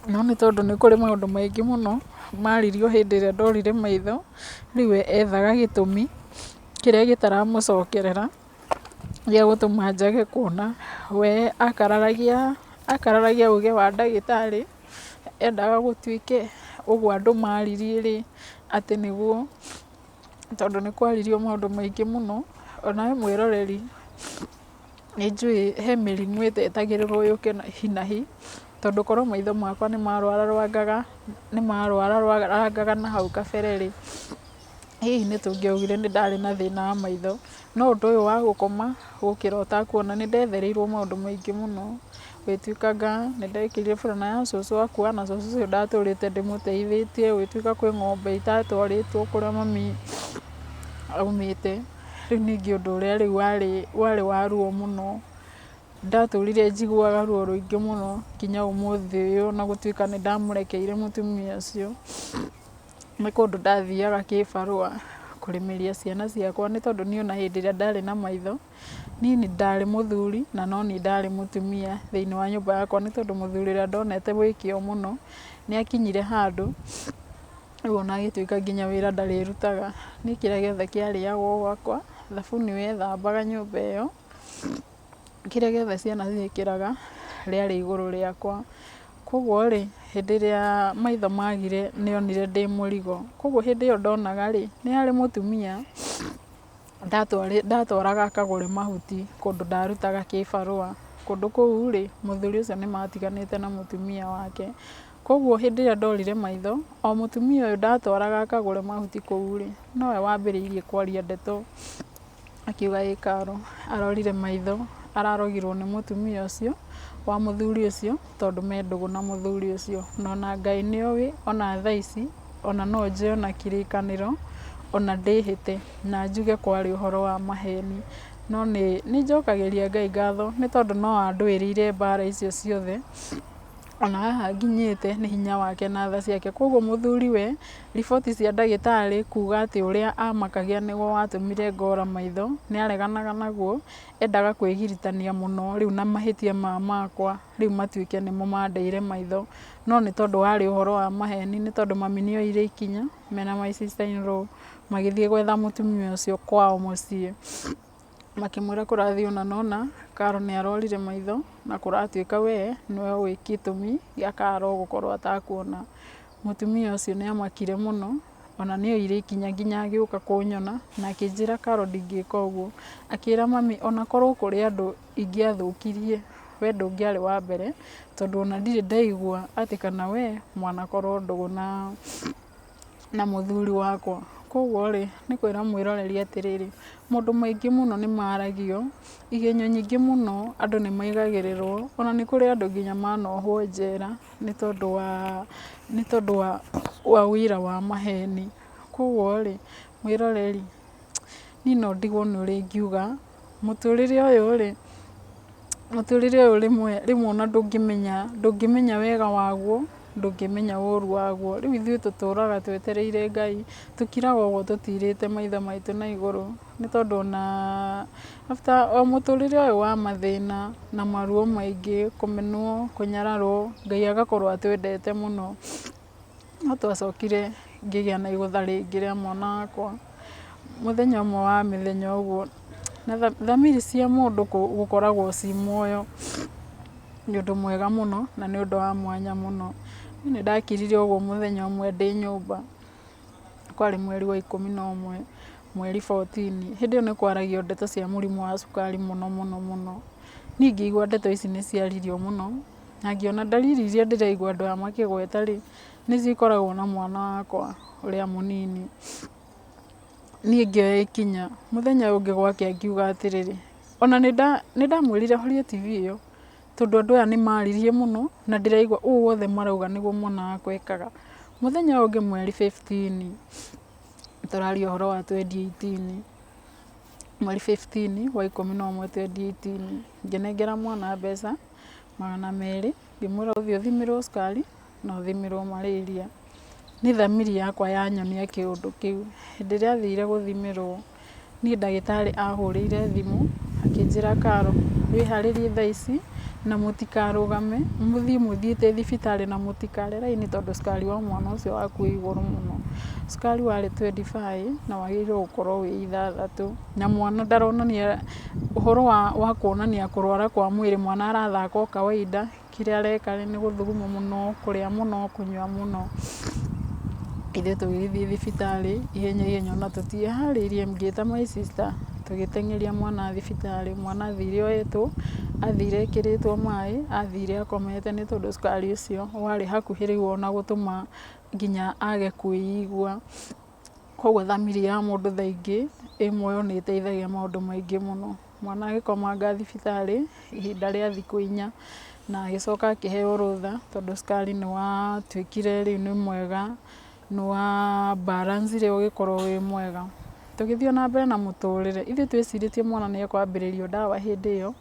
No nĩ tondũ nĩ kũrĩ maũndũ maingĩ mũno maririo hĩndĩ ĩrĩa ndorire maitho, rĩu we ethaga gĩtũmi kĩrĩa gĩtaramũcokerera gĩa gũtũma njage kuona. We akararagia uge wa ndagĩtarĩ, endaga gũtuĩke ũguo andũ maririe rĩ, atĩ nĩguo, tondũ nĩ kwaririo maũndũ maingĩ mũno. Onawe mwĩroreri, nĩ njũĩ he mĩrimũ ĩtetagĩrĩrwo yũke hi na hi, tondũ korwo maitho makwa nĩ marwarangaga na hau kabere rĩ, hihi nĩ tũngĩaugire nĩ ndarĩ na thĩna wa maitho. No ũndũ ũyũ wa gũkoma gũkĩra ũtakuona, nĩ ndethereirwo maũndũ maingĩ mũno. Gwĩtuĩkanga nĩ ndekĩrire burana ya cũcũ wa kuona, cũcũ ũcio ndatũrĩte ndĩmũteithĩtie, gwĩtuĩka kwĩ ng'ombe itatwarĩtwo kũrĩa mami aumĩte. Rĩu ningĩ ũndũ ũrĩa rĩu warĩ wa ruo mũno, ndatũrire njiguaga ruo rũingĩ mũno nginya ũmũthĩ ũyũ, na gũtuĩka nĩ ndamũrekeire mũtumia ũcio. Nĩ kũndũ ndathiaga kĩbarũa kũrĩmĩria ciana ciakwa, nĩ tondũ niĩ ona hĩndĩ ĩrĩa ndarĩ na maitho, niĩ nĩ ndarĩ mũthuri na no nĩ ndarĩ mũtumia thĩinĩ wa nyũmba yakwa, nĩ tondũ mũthuri ũrĩa ndonete wĩ kĩo mũno nĩ akinyire handũ rĩu ona agĩtuĩka nginya wĩra ndarĩrutaga. Niĩ kĩrĩa gĩothe kĩarĩagwo gwakwa, thabuni wethambaga nyũmba ĩyo, kĩrĩa gĩothe ciana ciĩkĩraga rĩarĩ igũrũ rĩakwa. koguo rĩ hĩndĩ ĩrĩa maitho magire nĩonire ndĩ mũrigo, koguo hĩndĩ ĩyo ndonaga rĩ nĩ harĩ mũtumia ndatwaraga akagũre mahuti kũndũ ndarutaga kĩbarũa, kũndũ kũu rĩ mũthuri ũcio nĩmatiganĩte na mũtumia wake, koguo hĩndĩ ĩrĩa ndorire maitho o mũtumia ũyũ ndatwaraga akagũre mahuti kũu rĩ nowe wambĩrĩirie kwaria ndeto, akiuga ĩ Karo arorire maitho ararogirwo nĩ mũtumia ũcio wa mũthuri ũcio tondũ me ndũgũ na mũthuri ũcio, nona Ngai nĩoĩ ona thaa ici ona no njoe ona kĩrĩkanĩro ona ndĩhĩte na njuge kwarĩ ũhoro wa maheni, no nĩ njokagĩria Ngai ngatho nĩ tondũ no andũĩrĩire mbara icio ciothe ona haha nginyĩte nĩ hinya wake na tha ciake, koguo mũthuri we riboti cia ndagĩtarĩ kuga atĩ ũrĩa amakagia nĩguo watũmire ngora maitho nĩareganaga naguo, endaga kwĩgiritania mũno rĩu na mahĩtia makwa rĩu matuĩke nĩmo mandeire maitho, no nĩ tondũ warĩ ũhoro wa maheni, nĩ tondũ mami nĩoire ikinya mena my sister in law magĩthiĩ gwetha mũtumia ũcio kwao mũciĩ, makĩmwĩra kũrathiĩ ũna na ũna Karo nĩarorire maitho na kũratuĩka we nĩwe ũĩ gĩtũmi gĩa Karo gũkorwo atakuona. Mũtumia ũcio nĩamakire mũno ona nĩoire ikinya nginya agĩũka kũnyona na akĩnjĩra Karo ndingĩka ũguo, akĩra mami ona korwo kũrĩ andũ ingĩathũkirie we ndũngĩarĩ wa mbere tondũ ona ndirĩ ndaigua atĩ kana we mwanakorwo ndũgũ na mũthuri wakwa, koguo rĩ nĩ kwĩra mwĩroreri atĩrĩrĩ maũndũ maingĩ mũno nĩmaragio, igenyo nyingĩ mũno andũ nĩmaigagĩrĩrwo, ona nĩ kũrĩ andũ nginya manohwo njera nĩ tondũ wa ũira wa maheni, koguo rĩ mwĩroreri niĩ no ndigwo nĩ ũrĩa ingiuga mũtũrĩre ũyũ rĩmwe ona ndũngĩmenya wega waguo ndũngĩmenya ũru waguo, rĩu ithuĩ tũtũraga twetereire Ngai, tũkiraga ũguo tũtirĩte maitho maitũ na igũrũ, nĩ tondũ ona after o mũtũrĩre ũyũ wa mathĩna na maruo maingĩ, kũmenwo, kũnyararwo, Ngai agakorwo atwendete mũno, no twacokire ngĩgĩa na igũtha rĩngĩ rĩa mwana wakwa, mũthenya ũmwe wa mĩthenya ũguo na thamiri cia mũndũ gũkoragwo ci muoyo nĩ ũndũ mwega mũno na nĩ ũndũ wa mwanya mũno. Nĩndakirire ũguo mũthenya ũmwe ndĩ nyũmba, kwarĩ mweri wa 11 mweri 14, hĩndĩ ĩyo nĩ kwaragio ndeto cia mũrimũ wa cukari mũno mũno mũno, niĩ ngĩigua ndeto ici nĩ ciaririo mũno na ngĩona dalili iria ndĩraigua andũ aya makĩgweta rĩ nĩcio ikoragwo na mwana wakwa ũrĩa mũnini, niĩ ngĩoya ikinya mũthenya ũngĩ gwake ngiuga atĩrĩrĩ ona nĩndamwĩrire horie TV ĩyo tondũ andũ aya nĩmaririe mũno na ndĩraigua ũũ wothe marauga nĩguo mwana wakwa ekaga. Mũthenya ũngĩ mweri 15 tũraria ũhoro wa 2018 mweri 15 wa 11 2018 ngĩnengera mwana mbeca 200 ngĩmwĩra ũthiĩ ũthimĩrwo cukari na ũthimĩrwo malaria, nĩ thamiri yakwa yanyonia kĩũndũ kĩu. Hĩndĩ ĩrĩa athire gũthimĩrwo niĩ ndagĩtarĩ ahũrĩire thimũ akĩnjĩra Karo wĩharĩrie thaa ici na mũtikarũgame mũthiĩte thibitarĩ na mũtikare raini tondũ cukari wa mwana ũcio waku wĩ igũrũ mũno, cukari warĩ 25 na wagĩrĩirwo gũkorwo wĩ 6 na mwana ndaronania ũhoro wa kuonania kũrwara kwa mwĩrĩ, mwana arathaka o kawaida, kĩrĩa areka nĩ gũthuguma mũno, kũrĩa mũno, kũnyua mũno. Ithuĩ tũgĩthiĩ thibitarĩ ihenya ona tũtiĩharĩirie, ngĩta my sister tũgĩteng'eria mwana thibitarĩ, mwana athire oetwo, athire ekĩrĩtwo maĩ, athire akomete nĩ tondũ cukari ũcio warĩ hakuhĩ rĩu ona gũtũma nginya age kwĩigua, koguo thamiri ya mũndũ thaa ingĩ ĩ muoyo nĩ ĩteithagia maũndũ maingĩ mũno. Mwana agĩkomanga thibitarĩ ihinda rĩa thikũ 4 na agĩcoka akĩheo rũtha tondũ cukari nĩ watuĩkire rĩu nĩ mwega, nĩ wa balance ũgĩkorwo wĩ mwega. Tũgĩthiĩ na mbere na mũtũrĩre, ithuĩ twĩcirĩtie mwana nĩ ekwambĩrĩrio ndawa hĩndĩ ĩyo,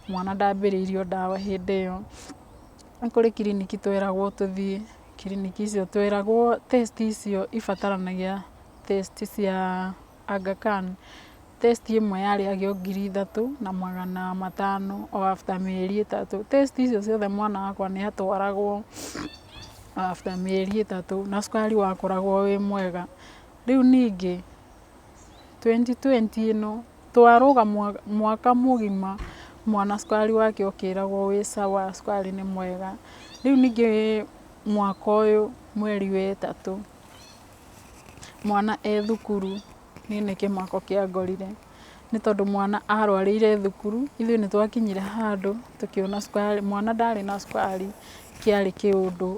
mwana ndambĩrĩirio ndawa hĩndĩ ĩyo. Nĩ kũrĩ kiriniki tweragwo tũthiĩ, kiriniki icio tweragwo test icio ibataranagia test cia Aga Khan, test ĩmwe yarĩagio 3,500 o after mĩeri 3. Test icio ciothe mwana wakwa nĩ atwaragwo after mĩeri 3 na cukari wakoragwo wĩ mwega. Rĩu ningĩ 2020 ĩno twarũga mwaka mũgima mwana cukari wake ũkĩragwo wĩ sawa, cukari nĩ mwega. Rĩu ningĩ mwaka ũyũ mweri wa ĩtatũ mwana thukuru, niĩ nĩ kĩmako kĩangorire nĩ tondũ mwana arwarĩire thukuru. Ithuĩ nĩ twakinyire handũ tũkĩona cukari, mwana ndarĩ na cukari, kĩarĩ kĩũndũ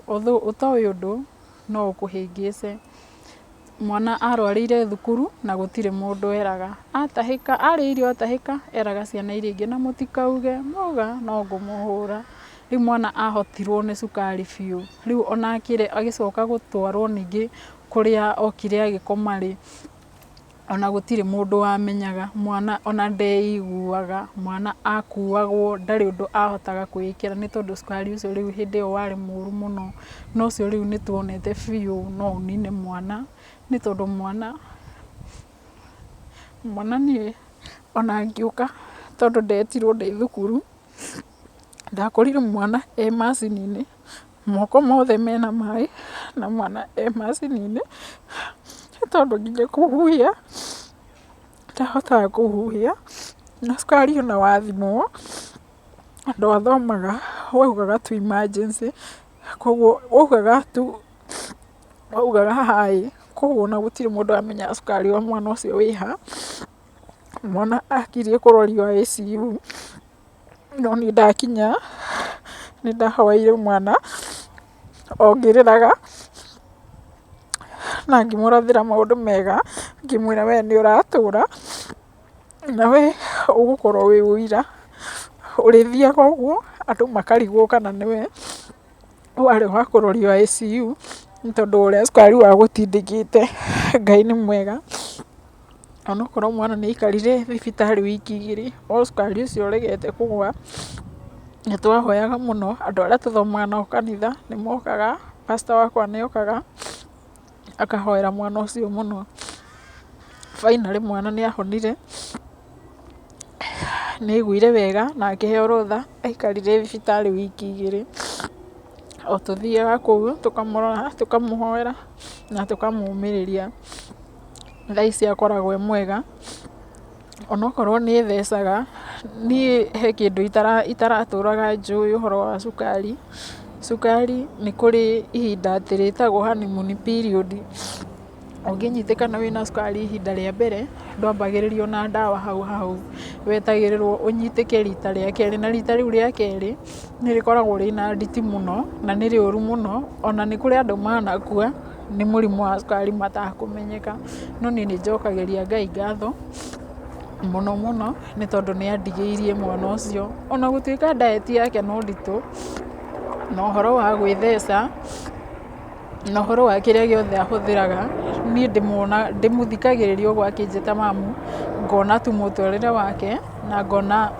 ũtoĩ ũndũ no ũkũhĩngĩce. Mwana arwarĩire thukuru na gũtirĩ mũndũ eraga, atahĩka arĩa irio atahĩka eraga ciana iria ingĩ na mũtikauge, mauga no ngũmũhũra. Rĩu mwana ahotirwo nĩ cukari biũ. Rĩu ona agĩcoka gũtwarwo ningĩ kũrĩa okire agĩkoma-rĩ, ona gũtirĩ mũndũ wamenyaga. Mwana ona ndeiguaga, mwana akuagwo, ndarĩ ũndũ ahotaga kwĩĩkĩra nĩ tondũ cukari ũcio rĩu hĩndĩ ĩyo warĩ mũru mũno. Na ũcio rĩu nĩ tuonete biũ no ũnine mwana, nĩ tondũ mwana niĩ ona ngĩũka tondũ ndetirwo ndĩ thukuru, ndakorire mwana macini-inĩ, moko mothe mena maĩ na mwana macini-inĩ, tondũ nginya kũhuhia ndahotaga kũhuhia. Na cukari ona wathimwo, andũ athomaga waugaga tu emergency, koguo waugaga haha-ĩ, koguo ona gũtirĩ mũndũ wamenyaga cukari wa mwana ũcio wĩ ha. Mwana akirie kũrorio ICU, no niĩ ndakinya nĩ ndahoeire mwana ongĩrĩraga na ngĩmũrathĩra maũndũ mega, ngĩmwĩra we nĩ ũratũra na we ũgũkorwo wĩ ũira. Ũrĩthiaga ũguo andũ makarigwo kana nĩwe warĩ wa kũrorio ICU, nĩ tondũ ũrĩa cukari wagũtindĩkĩte. Ngai nĩ mwega, onokorwo mwana nĩ aikarire thibitarĩ wiki igĩrĩ o cukari ũcio ũregete kũgũa. Nĩ twahoyaga mũno, andũ arĩa tũthomaga nao kanitha nĩ mokaga, pastor wakwa nĩ okaga akahoera mwana ũcio mũno. Finally mwana nĩ ahonire, nĩ aiguire wega na akĩheo rũtha aikarire thibitarĩ wiki igĩrĩ. O tũthiaga kũu tũkamũrora, tũkamũhoera na tũkamũmĩrĩria. Thaa ici akoragwo e mwega, onokorwo nĩ thecaga. Niĩ he kĩndũ itaratũraga njũĩ ũhoro wa cukari. Cukari nĩ kũrĩ ihinda atĩ rĩtagwo honeymoon period. Ũngĩnyitĩkana wĩna cukari ihinda rĩa mbere, ndwambagĩrĩrio na ndawa hau, wetagĩrĩrwo ũnyitĩke rita rĩa kerĩ, na rita rĩu rĩa kerĩ nĩ rĩkoragwo rĩna nditi mũno na nĩ rĩũru mũno, ona nĩ kũrĩ andũ manakua nĩ mũrimũ wa cukari matakũmenyeka. No niĩ nĩ njokagĩria Ngai ngatho mũno mũno nĩ tondũ nĩ andigĩirie mwana ũcio. Ona gũtuĩka diet yake no nditũ, na ũhoro wa gwĩtheca na ũhoro wa kĩrĩa gĩothe ahũthĩraga, niĩ ndĩmũthikagĩrĩria ũguo akĩnjĩta mamu, ngona tu mũtũrĩre wake na ngona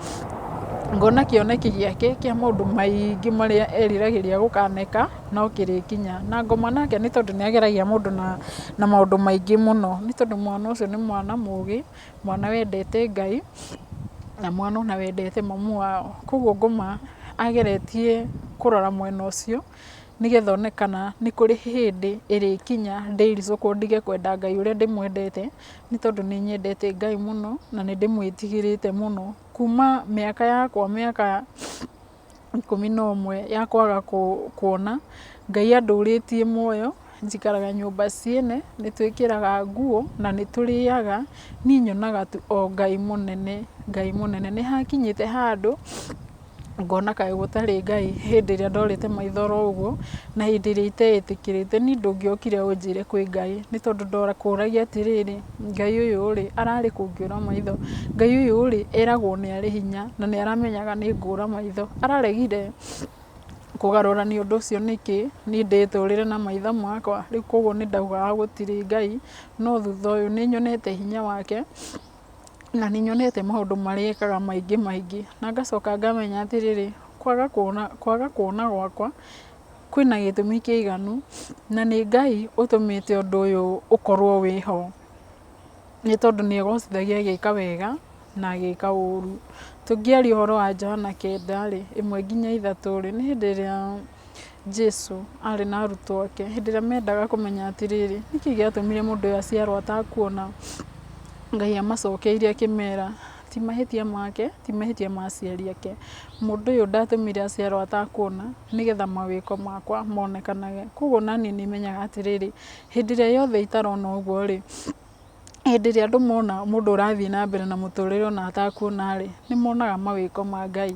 kĩoneki gĩake kĩa maũndũ maingĩ marĩa eriragĩria gũkaneka no kĩrĩkinya. Na ngoma nake nĩ tondũ nĩ ageragia mũndũ na maũndũ maingĩ mũno, nĩ tondũ mwana ũcio nĩ mwana mũgĩ, mwana wendete Ngai na mwana ona wendete mamu wao. Koguo ngoma ageretie kũrora mwena ũcio nĩgetha one kana nĩ kũrĩ hĩndĩ ĩrĩkinya ndĩricũkwo ndige kwenda Ngai ũrĩa ndĩmwendete, nĩ tondũ nĩ nyendete Ngai mũno na nĩ ndĩmwĩtigĩrĩte mũno. Kuma mĩaka 11 ya kwaga kuona, Ngai andũrĩtie muoyo, njikaraga nyũmba ciene, nĩ twĩkĩraga nguo na nĩ tũrĩaga. Niĩ nyonaga tu o Ngai mũnene, Ngai mũnene. Nĩ hakinyĩte handũ ngona kaĩ gũtarĩ Ngai hĩndĩ ĩrĩa ndorĩte maitho oro ũguo na hĩndĩ ĩrĩa iteĩtĩkĩrĩte. Niĩ ndũngĩokire ũnjĩre kwĩ Ngai, nĩ tondũ ndakũragia atĩrĩrĩ, Ngai ũyũ-rĩ ararĩ kũngĩũra maitho? Ngai ũyũ-rĩ eragwo nĩ arĩ hinya na nĩ aramenyaga nĩ ngũra maitho, araregire kũgarũra nĩ ũndũ ũcio nĩkĩ? Niĩ ndĩtũrĩre na maitho makwa. Rĩu koguo nĩ ndaugaga gũtirĩ Ngai, no thutha ũyũ nĩ nyonete hinya wake na nĩ nyonete maũndũ marĩa ekaga maingĩ, na ngacoka ngamenya atĩrĩrĩ, kwaga kuona gwakwa kwĩna gĩtũmi kĩiganu na nĩ Ngai ũtũmĩte ũndũ ũyũ ũkorwo wĩho, nĩ tondũ nĩ egocithagia agĩka wega na agĩka ũru. Tũngĩaria ũhoro wa Johana 9:1 nginya 3, nĩ hĩndĩ ĩrĩa Jesũ arĩ na arutwo ake, hĩndĩ ĩrĩa mendaga kũmenya atĩrĩrĩ, nĩkĩ gĩatũmire mũndũ ũyũ aciarwo atakuona? Ngai amacokeirie akĩmera, ti mahĩtia make, ti mahĩtia ma aciari ake. Mũndũ ũyũ ndatũmire aciarwo atakuona nĩgetha mawĩko makwa monekanage. Koguo nani nĩmenyaga atĩrĩrĩ, hĩndĩ ĩrĩa yothe itarona ũguo rĩ, hĩndĩ ĩrĩa andũ mona mũndũ ũrathiĩ na mbere na mũtũrĩre ona atakuona rĩ, nĩmonaga mawĩko ma Ngai.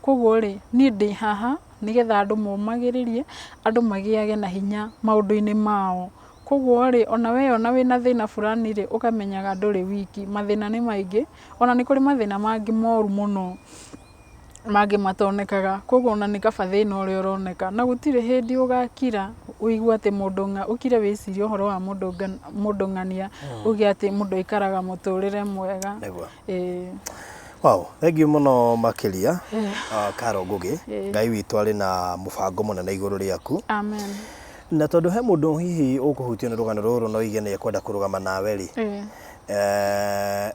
Koguo rĩ, niĩ ndĩ haha nĩgetha andũ momagĩrĩrie, andũ magĩage na hinya maũndũ-inĩ mao. Koguo rĩ, ona wĩna thĩna fulani rĩ, ũkamenyaga ndũrĩ wiki. Mathĩna nĩ maingĩ, ona nĩ kũrĩ mathĩna mangĩ moru mũno mangĩ matonekaga. Koguo ona nĩ kaba thĩna ũrĩa ũroneka, na gũtirĩ hĩndĩ ũgakira ũigue atĩ mũndũ ũkire wĩcirie ũhoro wa mũndũ ng'ania, uge atĩ mũndũ aikaraga mũtũrĩre mwega. Wow, thank you muno makiria Karo Ngugi. Ngai witũ arĩ na mũbango mũnene igũrũ rĩaku. Amen. Na tondu he mundu hihi ukuhutio ni rugano ruru no ige ni ekwenda kurugama nawe ri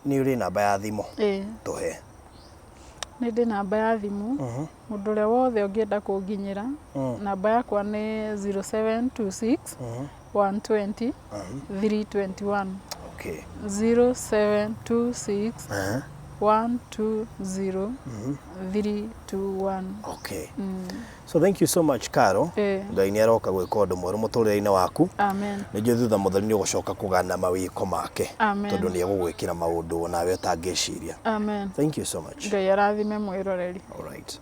ni uri namba ya thimu tuhe ni ndi namba ya thimu mundu ria wothe ungienda kunginyira namba yakwa ni 0726 120 321 okay 0726 120 321 okay so thank you so much Karo. Ngai ni aroka gwika undu mweru muturire-ini waku. Amen. Ni njue thutha mutheri ni ugucoka kugana mawiko make tondu ni egugwikira maundu nawe utangiciria. Amen. Thank you so much. Ngai arathime mwiroreri. All right.